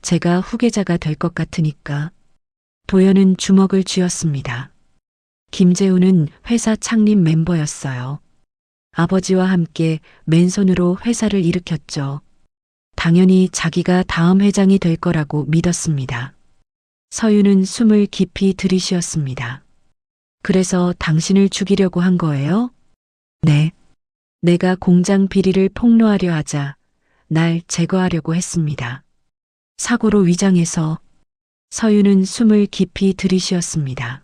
제가 후계자가 될 것 같으니까. 도연은 주먹을 쥐었습니다. 김재훈은 회사 창립 멤버였어요. 아버지와 함께 맨손으로 회사를 일으켰죠. 당연히 자기가 다음 회장이 될 거라고 믿었습니다. 서윤은 숨을 깊이 들이쉬었습니다. 그래서 당신을 죽이려고 한 거예요? 네. 내가 공장 비리를 폭로하려 하자 날 제거하려고 했습니다. 사고로 위장해서. 서윤은 숨을 깊이 들이쉬었습니다.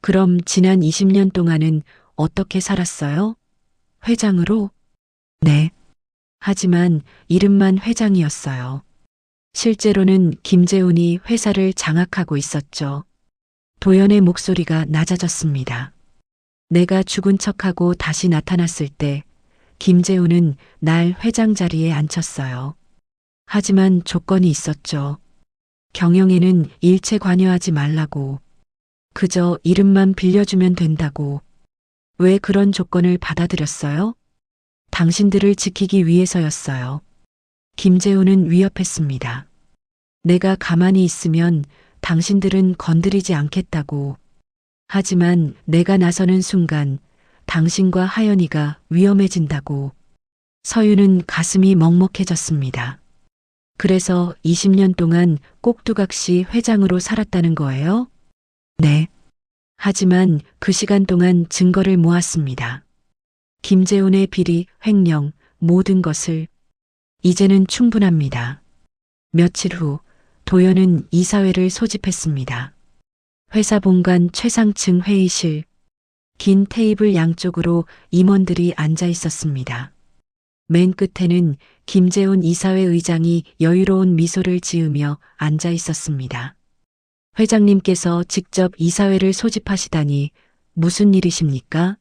그럼 지난 20년 동안은 어떻게 살았어요? 회장으로? 네. 하지만 이름만 회장이었어요. 실제로는 김재훈이 회사를 장악하고 있었죠. 도연의 목소리가 낮아졌습니다. 내가 죽은 척하고 다시 나타났을 때 김재훈은 날 회장 자리에 앉혔어요. 하지만 조건이 있었죠. 경영에는 일체 관여하지 말라고. 그저 이름만 빌려주면 된다고. 왜 그런 조건을 받아들였어요? 당신들을 지키기 위해서였어요. 김재훈은 위협했습니다. 내가 가만히 있으면 당신들은 건드리지 않겠다고. 하지만 내가 나서는 순간 당신과 하연이가 위험해진다고. 서윤은 가슴이 먹먹해졌습니다. 그래서 20년 동안 꼭두각시 회장으로 살았다는 거예요? 네. 하지만 그 시간 동안 증거를 모았습니다. 김재훈의 비리, 횡령, 모든 것을. 이제는 충분합니다. 며칠 후 도연은 이사회를 소집했습니다. 회사 본관 최상층 회의실. 긴 테이블 양쪽으로 임원들이 앉아 있었습니다. 맨 끝에는 김재훈 이사회 의장이 여유로운 미소를 지으며 앉아 있었습니다. 회장님께서 직접 이사회를 소집하시다니 무슨 일이십니까?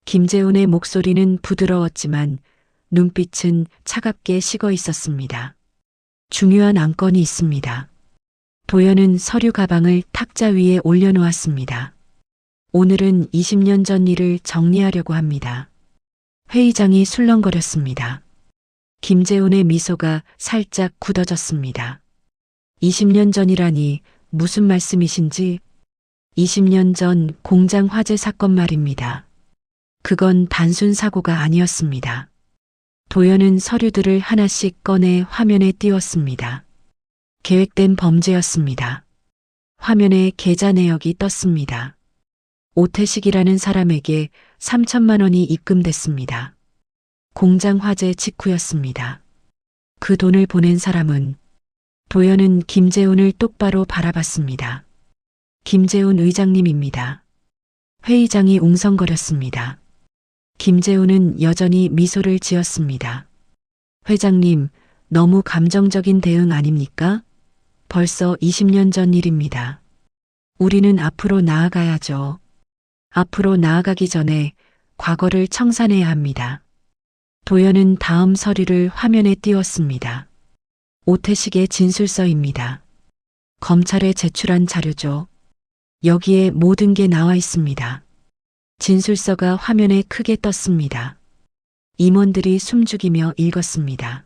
김재훈의 목소리는 부드러웠지만 눈빛은 차갑게 식어 있었습니다. 중요한 안건이 있습니다. 도연은 서류 가방을 탁자 위에 올려놓았습니다. 오늘은 20년 전 일을 정리하려고 합니다. 회의장이 술렁거렸습니다. 김재훈의 미소가 살짝 굳어졌습니다. 20년 전이라니 무슨 말씀이신지? 20년 전 공장 화재 사건 말입니다. 그건 단순 사고가 아니었습니다. 도연은 서류들을 하나씩 꺼내 화면에 띄웠습니다. 계획된 범죄였습니다. 화면에 계좌 내역이 떴습니다. 오태식이라는 사람에게 3천만 원이 입금됐습니다. 공장 화재 직후였습니다. 그 돈을 보낸 사람은 도연은 김재훈을 똑바로 바라봤습니다. 김재훈 의장님입니다. 회의장이 웅성거렸습니다. 김재훈은 여전히 미소를 지었습니다. 회장님, 너무 감정적인 대응 아닙니까? 벌써 20년 전 일입니다. 우리는 앞으로 나아가야죠. 앞으로 나아가기 전에 과거를 청산해야 합니다. 도연은 다음 서류를 화면에 띄웠습니다. 오태식의 진술서입니다. 검찰에 제출한 자료죠. 여기에 모든 게 나와 있습니다. 진술서가 화면에 크게 떴습니다. 임원들이 숨죽이며 읽었습니다.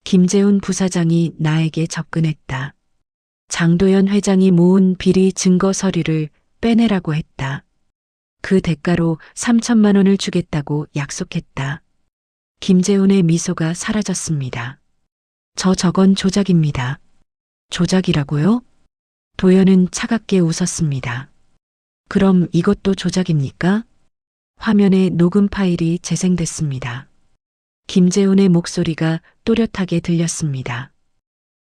김재훈 부사장이 나에게 접근했다. 장도연 회장이 모은 비리 증거 서류를 빼내라고 했다. 그 대가로 3천만 원을 주겠다고 약속했다. 김재훈의 미소가 사라졌습니다. 저건 조작입니다. 조작이라고요? 도연은 차갑게 웃었습니다. 그럼 이것도 조작입니까? 화면에 녹음 파일이 재생됐습니다. 김재훈의 목소리가 또렷하게 들렸습니다.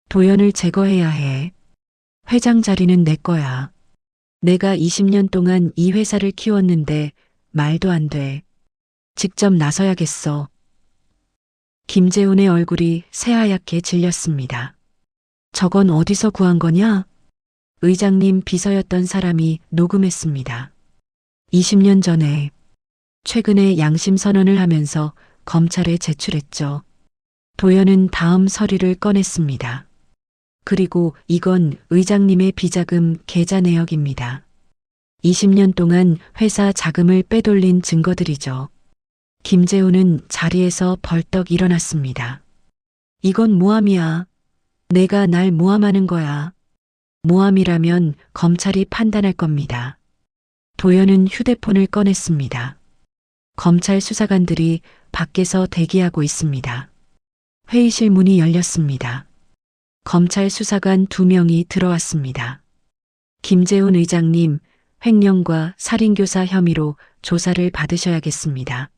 도연을 제거해야 해. 회장 자리는 내 거야. 내가 20년 동안 이 회사를 키웠는데 말도 안 돼. 직접 나서야겠어. 김재훈의 얼굴이 새하얗게 질렸습니다. 저건 어디서 구한 거냐? 의장님 비서였던 사람이 녹음했습니다. 20년 전에 최근에 양심 선언을 하면서 검찰에 제출했죠. 도연은 다음 서류를 꺼냈습니다. 그리고 이건 의장님의 비자금 계좌 내역입니다. 20년 동안 회사 자금을 빼돌린 증거들이죠. 김재훈은 자리에서 벌떡 일어났습니다. 이건 모함이야. 내가 날 모함하는 거야. 모함이라면 검찰이 판단할 겁니다. 도연은 휴대폰을 꺼냈습니다. 검찰 수사관들이 밖에서 대기하고 있습니다. 회의실 문이 열렸습니다. 검찰 수사관 2명이 들어왔습니다. 김재훈 의장님, 횡령과 살인교사 혐의로 조사를 받으셔야겠습니다.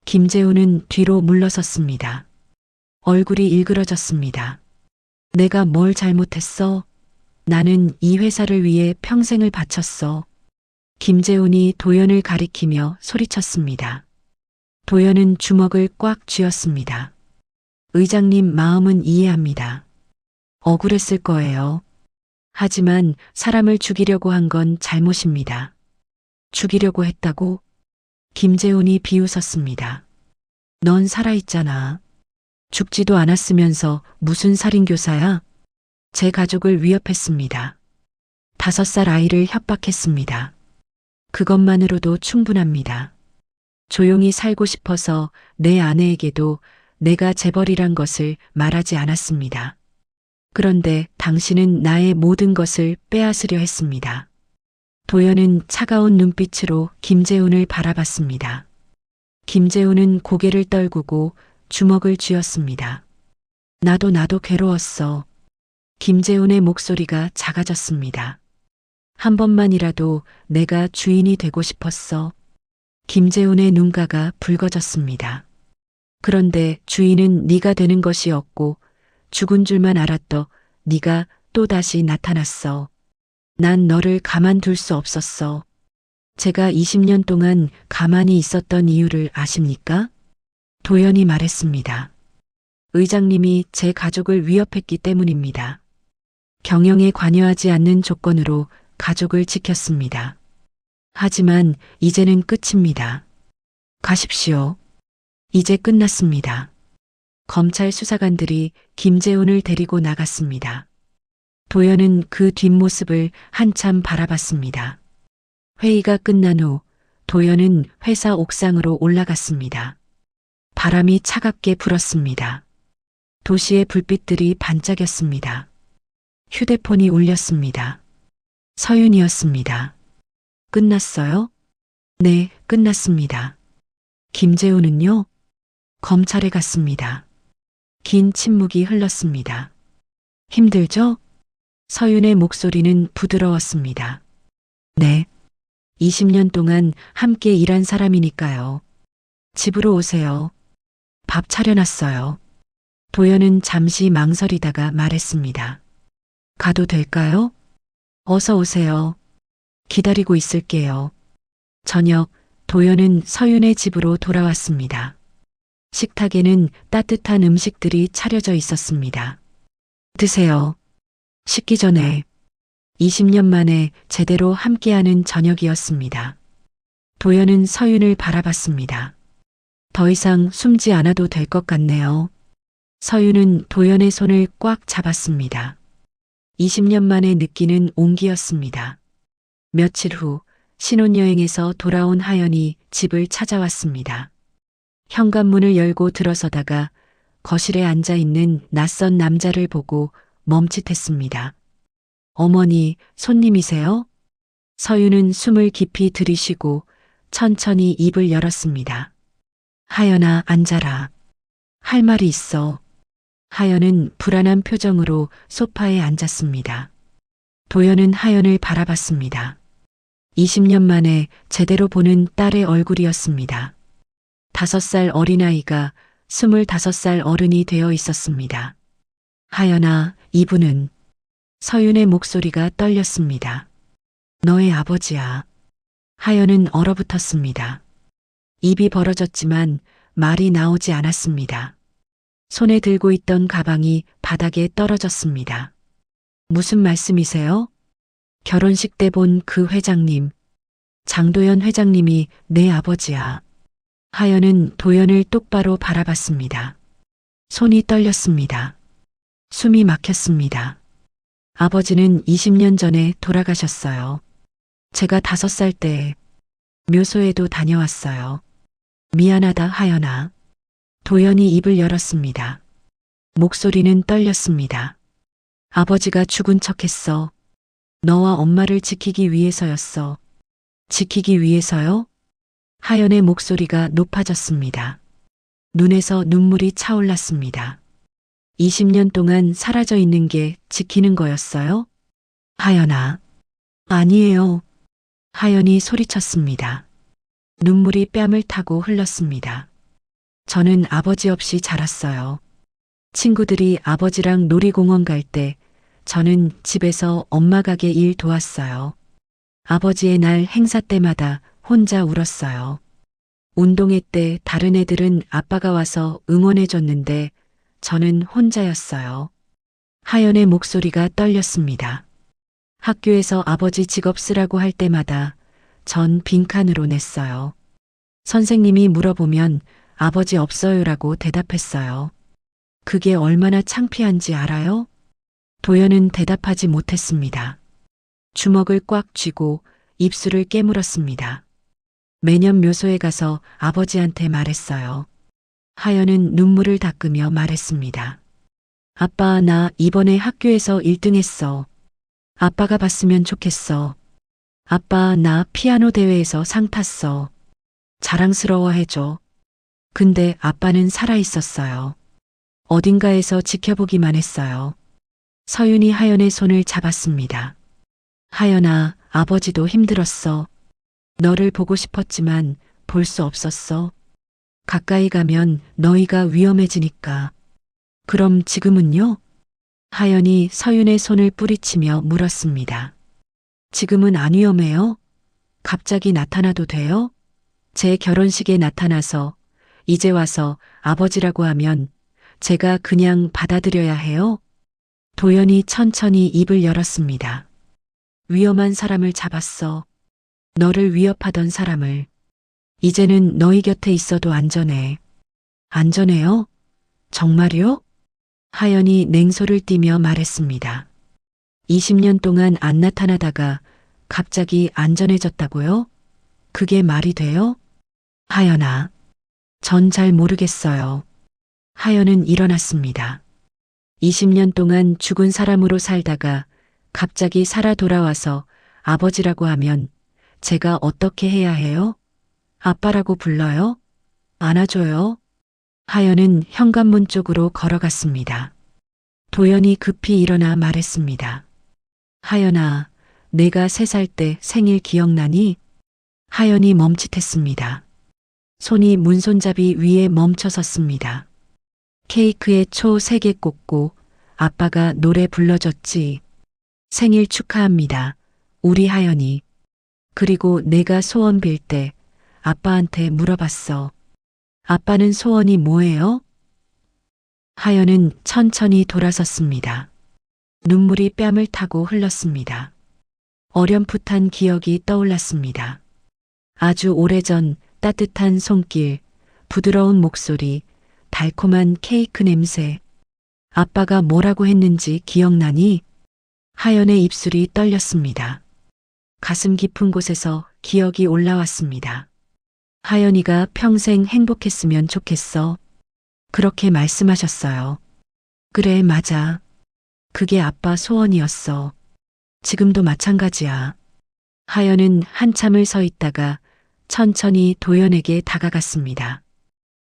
김재훈은 뒤로 물러섰습니다. 얼굴이 일그러졌습니다. 내가 뭘 잘못했어? 나는 이 회사를 위해 평생을 바쳤어. 김재훈이 도연을 가리키며 소리쳤습니다. 도연은 주먹을 꽉 쥐었습니다. 의장님 마음은 이해합니다. 억울했을 거예요. 하지만 사람을 죽이려고 한 건 잘못입니다. 죽이려고 했다고? 김재훈이 비웃었습니다. 넌 살아있잖아. 죽지도 않았으면서 무슨 살인교사야? 제 가족을 위협했습니다. 5살 아이를 협박했습니다. 그것만으로도 충분합니다. 조용히 살고 싶어서 내 아내에게도 내가 재벌이란 것을 말하지 않았습니다. 그런데 당신은 나의 모든 것을 빼앗으려 했습니다. 도연은 차가운 눈빛으로 김재훈을 바라봤습니다. 김재훈은 고개를 떨구고 주먹을 쥐었습니다. 나도 괴로웠어. 김재훈의 목소리가 작아졌습니다. 한 번만이라도 내가 주인이 되고 싶었어. 김재훈의 눈가가 붉어졌습니다. 그런데 주인은 네가 되는 것이었고 죽은 줄만 알았더 네가 또다시 나타났어. 난 너를 가만둘 수 없었어. 제가 20년 동안 가만히 있었던 이유를 아십니까? 도연이 말했습니다. 의장님이 제 가족을 위협했기 때문입니다. 경영에 관여하지 않는 조건으로 가족을 지켰습니다. 하지만 이제는 끝입니다. 가십시오. 이제 끝났습니다. 검찰 수사관들이 김재훈을 데리고 나갔습니다. 도연은 그 뒷모습을 한참 바라봤습니다. 회의가 끝난 후 도연은 회사 옥상으로 올라갔습니다. 바람이 차갑게 불었습니다. 도시의 불빛들이 반짝였습니다. 휴대폰이 울렸습니다. 서윤이었습니다. 끝났어요? 네, 끝났습니다. 김재훈은요? 검찰에 갔습니다. 긴 침묵이 흘렀습니다. 힘들죠? 서윤의 목소리는 부드러웠습니다. 네. 20년 동안 함께 일한 사람이니까요. 집으로 오세요. 밥 차려놨어요. 도연은 잠시 망설이다가 말했습니다. 가도 될까요? 어서 오세요. 기다리고 있을게요. 저녁, 도연은 서윤의 집으로 돌아왔습니다. 식탁에는 따뜻한 음식들이 차려져 있었습니다. 드세요. 식기 전에 20년 만에 제대로 함께하는 저녁이었습니다. 도연은 서윤을 바라봤습니다. 더 이상 숨지 않아도 될 것 같네요. 서윤은 도연의 손을 꽉 잡았습니다. 20년 만에 느끼는 온기였습니다. 며칠 후 신혼여행에서 돌아온 하연이 집을 찾아왔습니다. 현관문을 열고 들어서다가 거실에 앉아 있는 낯선 남자를 보고 멈칫했습니다. 어머니, 손님이세요? 서윤은 숨을 깊이 들이쉬고 천천히 입을 열었습니다. 하연아, 앉아라. 할 말이 있어. 하연은 불안한 표정으로 소파에 앉았습니다. 도연은 하연을 바라봤습니다. 20년 만에 제대로 보는 딸의 얼굴이었습니다. 5살 어린아이가 25살 어른이 되어 있었습니다. 하연아, 이분은 서윤의 목소리가 떨렸습니다. 너의 아버지야. 하연은 얼어붙었습니다. 입이 벌어졌지만 말이 나오지 않았습니다. 손에 들고 있던 가방이 바닥에 떨어졌습니다. 무슨 말씀이세요? 결혼식 때 본 그 회장님, 장도연 회장님이 내 아버지야. 하연은 도연을 똑바로 바라봤습니다. 손이 떨렸습니다. 숨이 막혔습니다. 아버지는 20년 전에 돌아가셨어요. 제가 5살 때 묘소에도 다녀왔어요. 미안하다, 하연아. 도연이 입을 열었습니다. 목소리는 떨렸습니다. 아버지가 죽은 척했어. 너와 엄마를 지키기 위해서였어. 지키기 위해서요? 하연의 목소리가 높아졌습니다. 눈에서 눈물이 차올랐습니다. 20년 동안 사라져 있는 게 지키는 거였어요? 하연아. 아니에요. 하연이 소리쳤습니다. 눈물이 뺨을 타고 흘렀습니다. 저는 아버지 없이 자랐어요. 친구들이 아버지랑 놀이공원 갈 때 저는 집에서 엄마 가게 일 도왔어요. 아버지의 날 행사 때마다 혼자 울었어요. 운동회 때 다른 애들은 아빠가 와서 응원해줬는데 저는 혼자였어요. 하연의 목소리가 떨렸습니다. 학교에서 아버지 직업 쓰라고 할 때마다 전 빈칸으로 냈어요. 선생님이 물어보면 아버지 없어요라고 대답했어요. 그게 얼마나 창피한지 알아요? 도연은 대답하지 못했습니다. 주먹을 꽉 쥐고 입술을 깨물었습니다. 매년 묘소에 가서 아버지한테 말했어요. 하연은 눈물을 닦으며 말했습니다. 아빠, 나 이번에 학교에서 1등 했어. 아빠가 봤으면 좋겠어. 아빠, 나 피아노 대회에서 상 탔어. 자랑스러워해줘. 근데 아빠는 살아 있었어요. 어딘가에서 지켜보기만 했어요. 서윤이 하연의 손을 잡았습니다. 하연아, 아버지도 힘들었어. 너를 보고 싶었지만 볼 수 없었어. 가까이 가면 너희가 위험해지니까. 그럼 지금은요? 하연이 서윤의 손을 뿌리치며 물었습니다. 지금은 안 위험해요? 갑자기 나타나도 돼요? 제 결혼식에 나타나서 이제 와서 아버지라고 하면 제가 그냥 받아들여야 해요? 도연이 천천히 입을 열었습니다. 위험한 사람을 잡았어. 너를 위협하던 사람을. 이제는 너희 곁에 있어도 안전해. 안전해요? 정말요? 하연이 냉소를 띠며 말했습니다. 20년 동안 안 나타나다가 갑자기 안전해졌다고요? 그게 말이 돼요? 하연아, 전 잘 모르겠어요. 하연은 일어났습니다. 20년 동안 죽은 사람으로 살다가 갑자기 살아 돌아와서 아버지라고 하면 제가 어떻게 해야 해요? 아빠라고 불러요? 안아줘요? 하연은 현관문 쪽으로 걸어갔습니다. 도연이 급히 일어나 말했습니다. 하연아, 내가 3살 때 생일 기억나니? 하연이 멈칫했습니다. 손이 문손잡이 위에 멈춰 섰습니다. 케이크에 초 3개 꽂고 아빠가 노래 불러줬지. 생일 축하합니다. 우리 하연이. 그리고 내가 소원 빌 때 아빠한테 물어봤어. 아빠는 소원이 뭐예요? 하연은 천천히 돌아섰습니다. 눈물이 뺨을 타고 흘렀습니다. 어렴풋한 기억이 떠올랐습니다. 아주 오래전 따뜻한 손길, 부드러운 목소리, 달콤한 케이크 냄새. 아빠가 뭐라고 했는지 기억나니? 하연의 입술이 떨렸습니다. 가슴 깊은 곳에서 기억이 올라왔습니다. 하연이가 평생 행복했으면 좋겠어. 그렇게 말씀하셨어요. 그래, 맞아. 그게 아빠 소원이었어. 지금도 마찬가지야. 하연은 한참을 서 있다가 천천히 도연에게 다가갔습니다.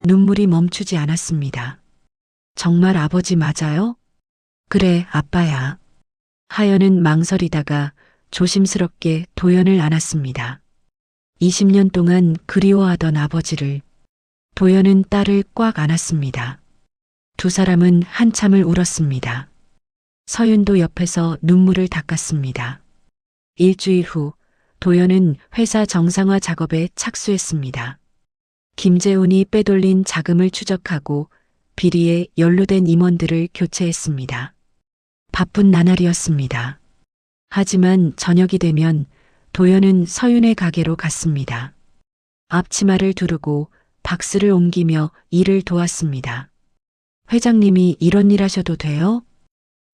눈물이 멈추지 않았습니다. 정말 아버지 맞아요? 그래, 아빠야. 하연은 망설이다가 조심스럽게 도연을 안았습니다. 20년 동안 그리워하던 아버지를. 도연은 딸을 꽉 안았습니다. 두 사람은 한참을 울었습니다. 서윤도 옆에서 눈물을 닦았습니다. 일주일 후 도연은 회사 정상화 작업에 착수했습니다. 김재훈이 빼돌린 자금을 추적하고 비리에 연루된 임원들을 교체했습니다. 바쁜 나날이었습니다. 하지만 저녁이 되면 도연은 서윤의 가게로 갔습니다. 앞치마를 두르고 박스를 옮기며 일을 도왔습니다. 회장님이 이런 일 하셔도 돼요?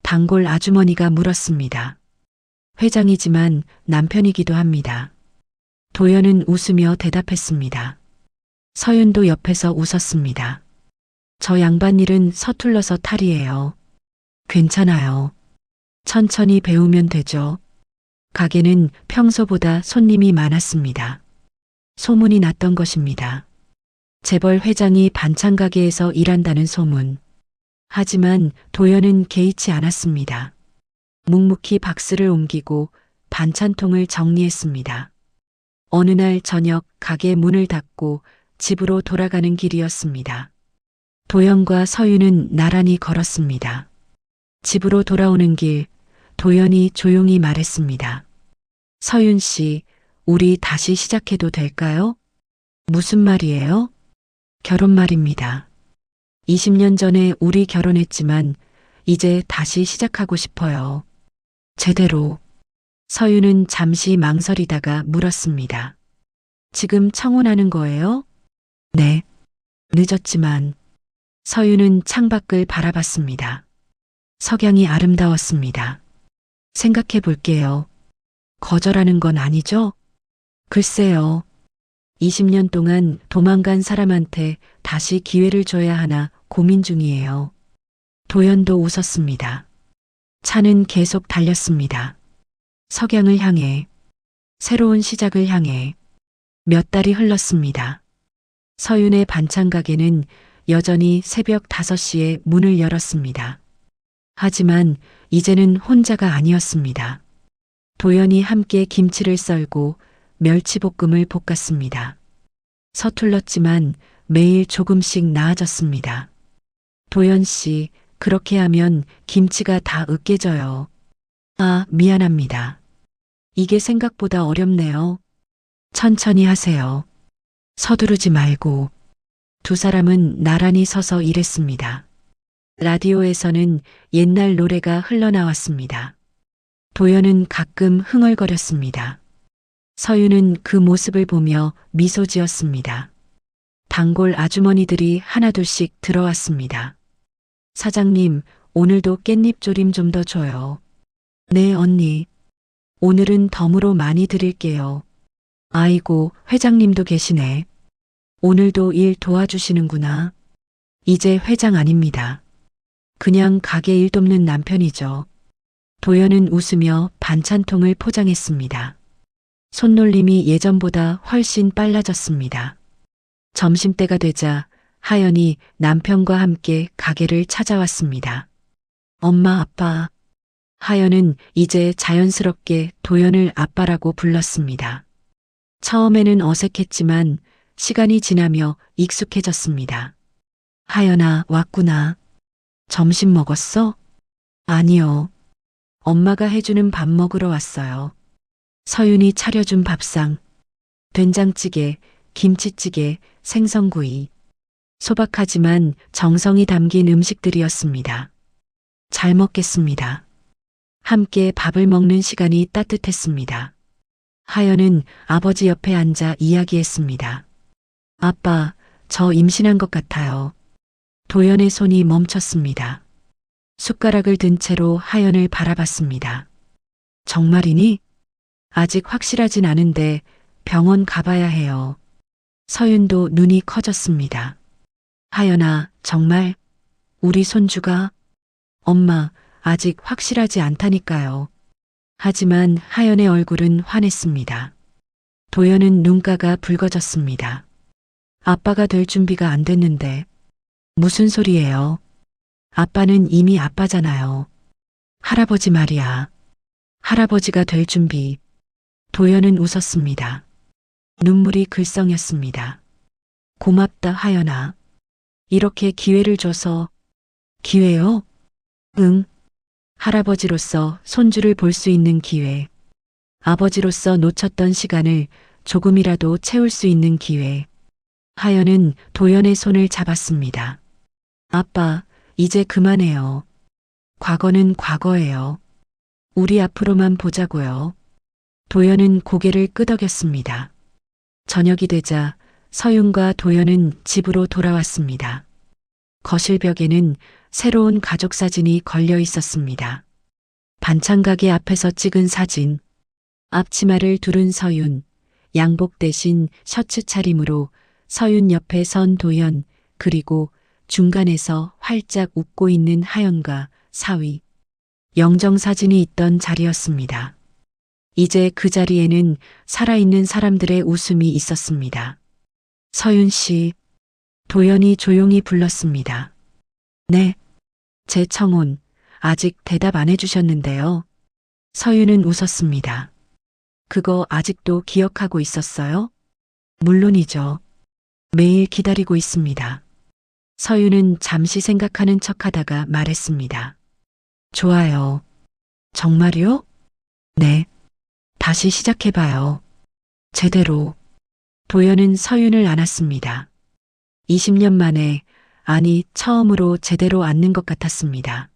단골 아주머니가 물었습니다. 회장이지만 남편이기도 합니다. 도연은 웃으며 대답했습니다. 서윤도 옆에서 웃었습니다. 저 양반 일은 서툴러서 탈이에요. 괜찮아요. 천천히 배우면 되죠. 가게는 평소보다 손님이 많았습니다. 소문이 났던 것입니다. 재벌 회장이 반찬 가게에서 일한다는 소문. 하지만 도연은 개의치 않았습니다. 묵묵히 박스를 옮기고 반찬통을 정리했습니다. 어느 날 저녁 가게 문을 닫고 집으로 돌아가는 길이었습니다. 도연과 서윤은 나란히 걸었습니다. 집으로 돌아오는 길, 도연이 조용히 말했습니다. 서윤 씨, 우리 다시 시작해도 될까요? 무슨 말이에요? 결혼 말입니다. 20년 전에 우리 결혼했지만 이제 다시 시작하고 싶어요. 제대로. 서윤은 잠시 망설이다가 물었습니다. 지금 청혼하는 거예요? 네. 늦었지만. 서윤은 창밖을 바라봤습니다. 석양이 아름다웠습니다. 생각해 볼게요. 거절하는 건 아니죠? 글쎄요. 20년 동안 도망간 사람한테 다시 기회를 줘야 하나 고민 중이에요. 도연도 웃었습니다. 차는 계속 달렸습니다. 석양을 향해, 새로운 시작을 향해. 몇 달이 흘렀습니다. 서윤의 반찬 가게는 여전히 새벽 5시에 문을 열었습니다. 하지만 이제는 혼자가 아니었습니다. 도연이 함께 김치를 썰고 멸치볶음을 볶았습니다. 서툴렀지만 매일 조금씩 나아졌습니다. 도연 씨, 그렇게 하면 김치가 다 으깨져요. 아, 미안합니다. 이게 생각보다 어렵네요. 천천히 하세요. 서두르지 말고. 두 사람은 나란히 서서 일했습니다. 라디오에서는 옛날 노래가 흘러나왔습니다. 도연은 가끔 흥얼거렸습니다. 서윤은 그 모습을 보며 미소 지었습니다. 단골 아주머니들이 하나둘씩 들어왔습니다. 사장님, 오늘도 깻잎 조림 좀 더 줘요. 네, 언니. 오늘은 덤으로 많이 드릴게요. 아이고, 회장님도 계시네. 오늘도 일 도와주시는구나. 이제 회장 아닙니다. 그냥 가게 일 돕는 남편이죠. 도연은 웃으며 반찬통을 포장했습니다. 손놀림이 예전보다 훨씬 빨라졌습니다. 점심때가 되자 하연이 남편과 함께 가게를 찾아왔습니다. 엄마, 아빠. 하연은 이제 자연스럽게 도연을 아빠라고 불렀습니다. 처음에는 어색했지만 시간이 지나며 익숙해졌습니다. 하연아, 왔구나. 점심 먹었어? 아니요. 엄마가 해주는 밥 먹으러 왔어요. 서윤이 차려준 밥상. 된장찌개, 김치찌개, 생선구이. 소박하지만 정성이 담긴 음식들이었습니다. 잘 먹겠습니다. 함께 밥을 먹는 시간이 따뜻했습니다. 하연은 아버지 옆에 앉아 이야기했습니다. 아빠, 저 임신한 것 같아요. 도연의 손이 멈췄습니다. 숟가락을 든 채로 하연을 바라봤습니다. 정말이니? 아직 확실하진 않은데 병원 가봐야 해요. 서윤도 눈이 커졌습니다. 하연아, 정말? 우리 손주가? 엄마, 아직 확실하지 않다니까요. 하지만 하연의 얼굴은 환했습니다. 도연은 눈가가 붉어졌습니다. 아빠가 될 준비가 안 됐는데. 무슨 소리예요? 아빠는 이미 아빠잖아요. 할아버지 말이야. 할아버지가 될 준비. 도연은 웃었습니다. 눈물이 글썽였습니다. 고맙다, 하연아. 이렇게 기회를 줘서. 기회요? 응. 할아버지로서 손주를 볼 수 있는 기회. 아버지로서 놓쳤던 시간을 조금이라도 채울 수 있는 기회. 하연은 도연의 손을 잡았습니다. 아빠, 이제 그만해요. 과거는 과거예요. 우리 앞으로만 보자고요. 도연은 고개를 끄덕였습니다. 저녁이 되자 서윤과 도연은 집으로 돌아왔습니다. 거실 벽에는 새로운 가족 사진이 걸려 있었습니다. 반찬 가게 앞에서 찍은 사진. 앞치마를 두른 서윤, 양복 대신 셔츠 차림으로 서윤 옆에 선 도연, 그리고 중간에서 활짝 웃고 있는 하연과 사위. 영정사진이 있던 자리였습니다. 이제 그 자리에는 살아있는 사람들의 웃음이 있었습니다. 서윤 씨, 도연이 조용히 불렀습니다. 네, 제 청혼, 아직 대답 안 해주셨는데요. 서윤은 웃었습니다. 그거 아직도 기억하고 있었어요? 물론이죠. 매일 기다리고 있습니다. 서윤은 잠시 생각하는 척하다가 말했습니다. 좋아요. 정말요? 네. 다시 시작해봐요. 제대로. 도연은 서윤을 안았습니다. 20년 만에, 아니 처음으로 제대로 안는 것 같았습니다.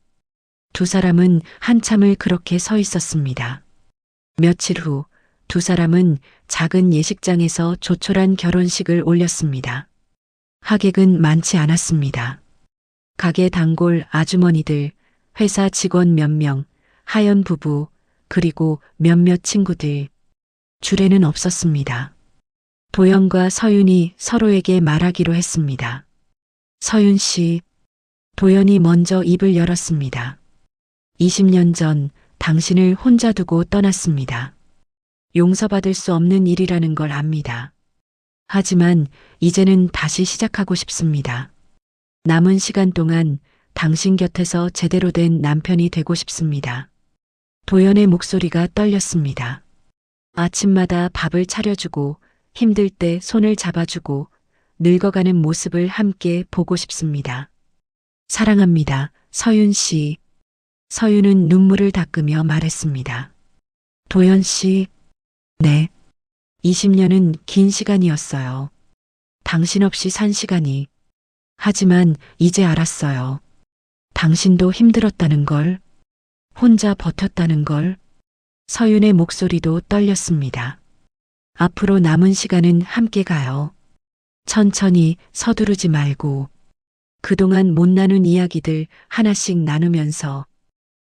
두 사람은 한참을 그렇게 서 있었습니다. 며칠 후 두 사람은 작은 예식장에서 조촐한 결혼식을 올렸습니다. 하객은 많지 않았습니다. 가게 단골 아주머니들, 회사 직원 몇 명, 하연 부부, 그리고 몇몇 친구들. 줄에는 없었습니다. 도연과 서윤이 서로에게 말하기로 했습니다. 서윤 씨, 도연이 먼저 입을 열었습니다. 20년 전 당신을 혼자 두고 떠났습니다. 용서받을 수 없는 일이라는 걸 압니다. 하지만 이제는 다시 시작하고 싶습니다. 남은 시간 동안 당신 곁에서 제대로 된 남편이 되고 싶습니다. 도연의 목소리가 떨렸습니다. 아침마다 밥을 차려주고 힘들 때 손을 잡아주고 늙어가는 모습을 함께 보고 싶습니다. 사랑합니다, 서윤 씨. 서윤은 눈물을 닦으며 말했습니다. 도연 씨, 네. 20년은 긴 시간이었어요. 당신 없이 산 시간이. 하지만 이제 알았어요. 당신도 힘들었다는 걸. 혼자 버텼다는 걸. 서윤의 목소리도 떨렸습니다. 앞으로 남은 시간은 함께 가요. 천천히 서두르지 말고 그동안 못 나눈 이야기들 하나씩 나누면서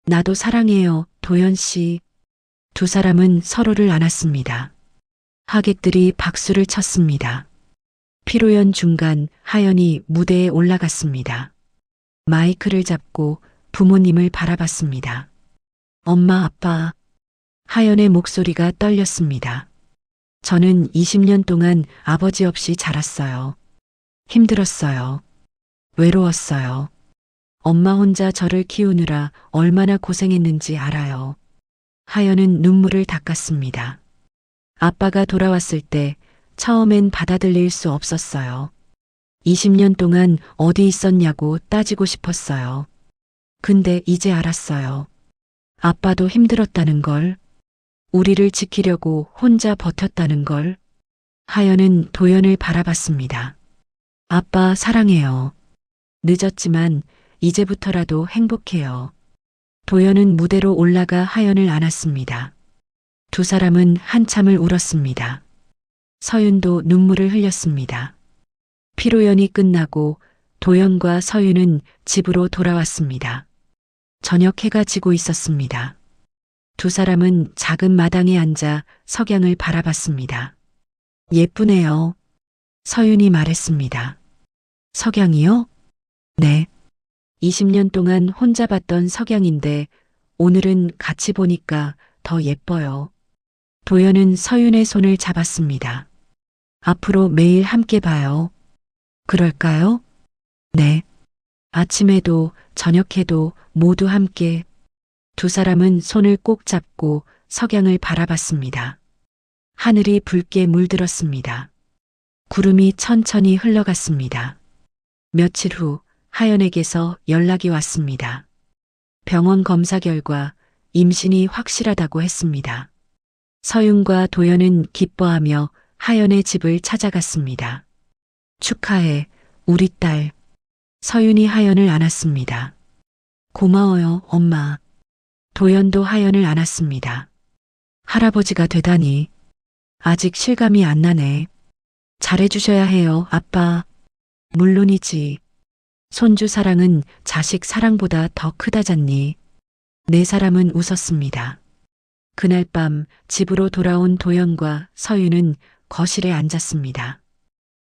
나도 사랑해요, 도연 씨. 두 사람은 서로를 안았습니다. 하객들이 박수를 쳤습니다. 피로연 중간 하연이 무대에 올라갔습니다. 마이크를 잡고 부모님을 바라봤습니다. 엄마, 아빠. 하연의 목소리가 떨렸습니다. 저는 20년 동안 아버지 없이 자랐어요. 힘들었어요. 외로웠어요. 엄마 혼자 저를 키우느라 얼마나 고생했는지 알아요. 하연은 눈물을 닦았습니다. 아빠가 돌아왔을 때 처음엔 받아들일 수 없었어요. 20년 동안 어디 있었냐고 따지고 싶었어요. 근데 이제 알았어요. 아빠도 힘들었다는 걸, 우리를 지키려고 혼자 버텼다는 걸. 하연은 도연을 바라봤습니다. 아빠 사랑해요. 늦었지만 이제부터라도 행복해요. 도연은 무대로 올라가 하연을 안았습니다. 두 사람은 한참을 울었습니다. 서윤도 눈물을 흘렸습니다. 피로연이 끝나고 도연과 서윤은 집으로 돌아왔습니다. 저녁 해가 지고 있었습니다. 두 사람은 작은 마당에 앉아 석양을 바라봤습니다. 예쁘네요. 서윤이 말했습니다. 석양이요? 네. 20년 동안 혼자 봤던 석양인데 오늘은 같이 보니까 더 예뻐요. 도연은 서윤의 손을 잡았습니다. 앞으로 매일 함께 봐요. 그럴까요? 네. 아침에도 저녁에도 모두 함께. 두 사람은 손을 꼭 잡고 석양을 바라봤습니다. 하늘이 붉게 물들었습니다. 구름이 천천히 흘러갔습니다. 며칠 후 하연에게서 연락이 왔습니다. 병원 검사 결과 임신이 확실하다고 했습니다. 서윤과 도연은 기뻐하며 하연의 집을 찾아갔습니다. 축하해, 우리 딸. 서윤이 하연을 안았습니다. 고마워요, 엄마. 도연도 하연을 안았습니다. 할아버지가 되다니. 아직 실감이 안 나네. 잘해주셔야 해요, 아빠. 물론이지. 손주 사랑은 자식 사랑보다 더 크다잖니. 네 사람은 웃었습니다. 그날 밤 집으로 돌아온 도연과 서윤은 거실에 앉았습니다.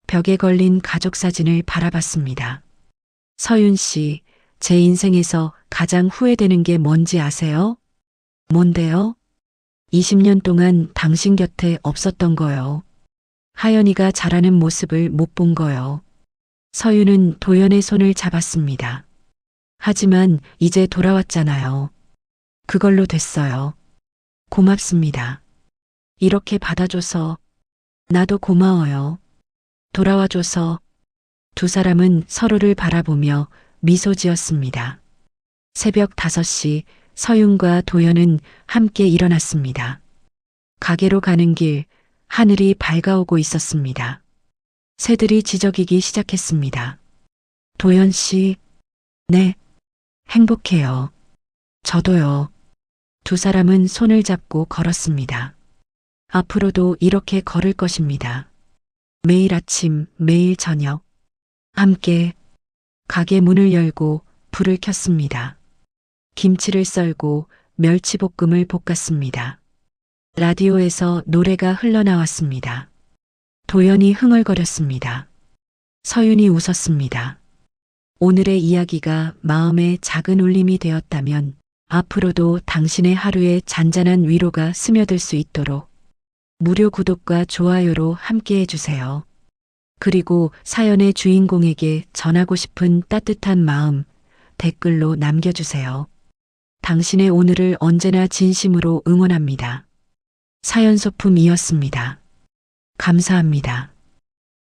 벽에 걸린 가족 사진을 바라봤습니다. 서윤 씨, 제 인생에서 가장 후회되는 게 뭔지 아세요? 뭔데요? 20년 동안 당신 곁에 없었던 거요. 하연이가 자라는 모습을 못 본 거요. 서윤은 도연의 손을 잡았습니다. 하지만 이제 돌아왔잖아요. 그걸로 됐어요. 고맙습니다. 이렇게 받아줘서. 나도 고마워요. 돌아와줘서. 두 사람은 서로를 바라보며 미소 지었습니다. 새벽 5시 서윤과 도연은 함께 일어났습니다. 가게로 가는 길 하늘이 밝아오고 있었습니다. 새들이 지저귀기 시작했습니다. 도연 씨, 네, 행복해요. 저도요. 두 사람은 손을 잡고 걸었습니다. 앞으로도 이렇게 걸을 것입니다. 매일 아침, 매일 저녁. 함께. 가게 문을 열고 불을 켰습니다. 김치를 썰고 멸치볶음을 볶았습니다. 라디오에서 노래가 흘러나왔습니다. 도연이 흥얼거렸습니다. 서윤이 웃었습니다. 오늘의 이야기가 마음에 작은 울림이 되었다면 앞으로도 당신의 하루에 잔잔한 위로가 스며들 수 있도록 무료 구독과 좋아요로 함께 해주세요. 그리고 사연의 주인공에게 전하고 싶은 따뜻한 마음 댓글로 남겨주세요. 당신의 오늘을 언제나 진심으로 응원합니다. 사연소품이었습니다. 감사합니다.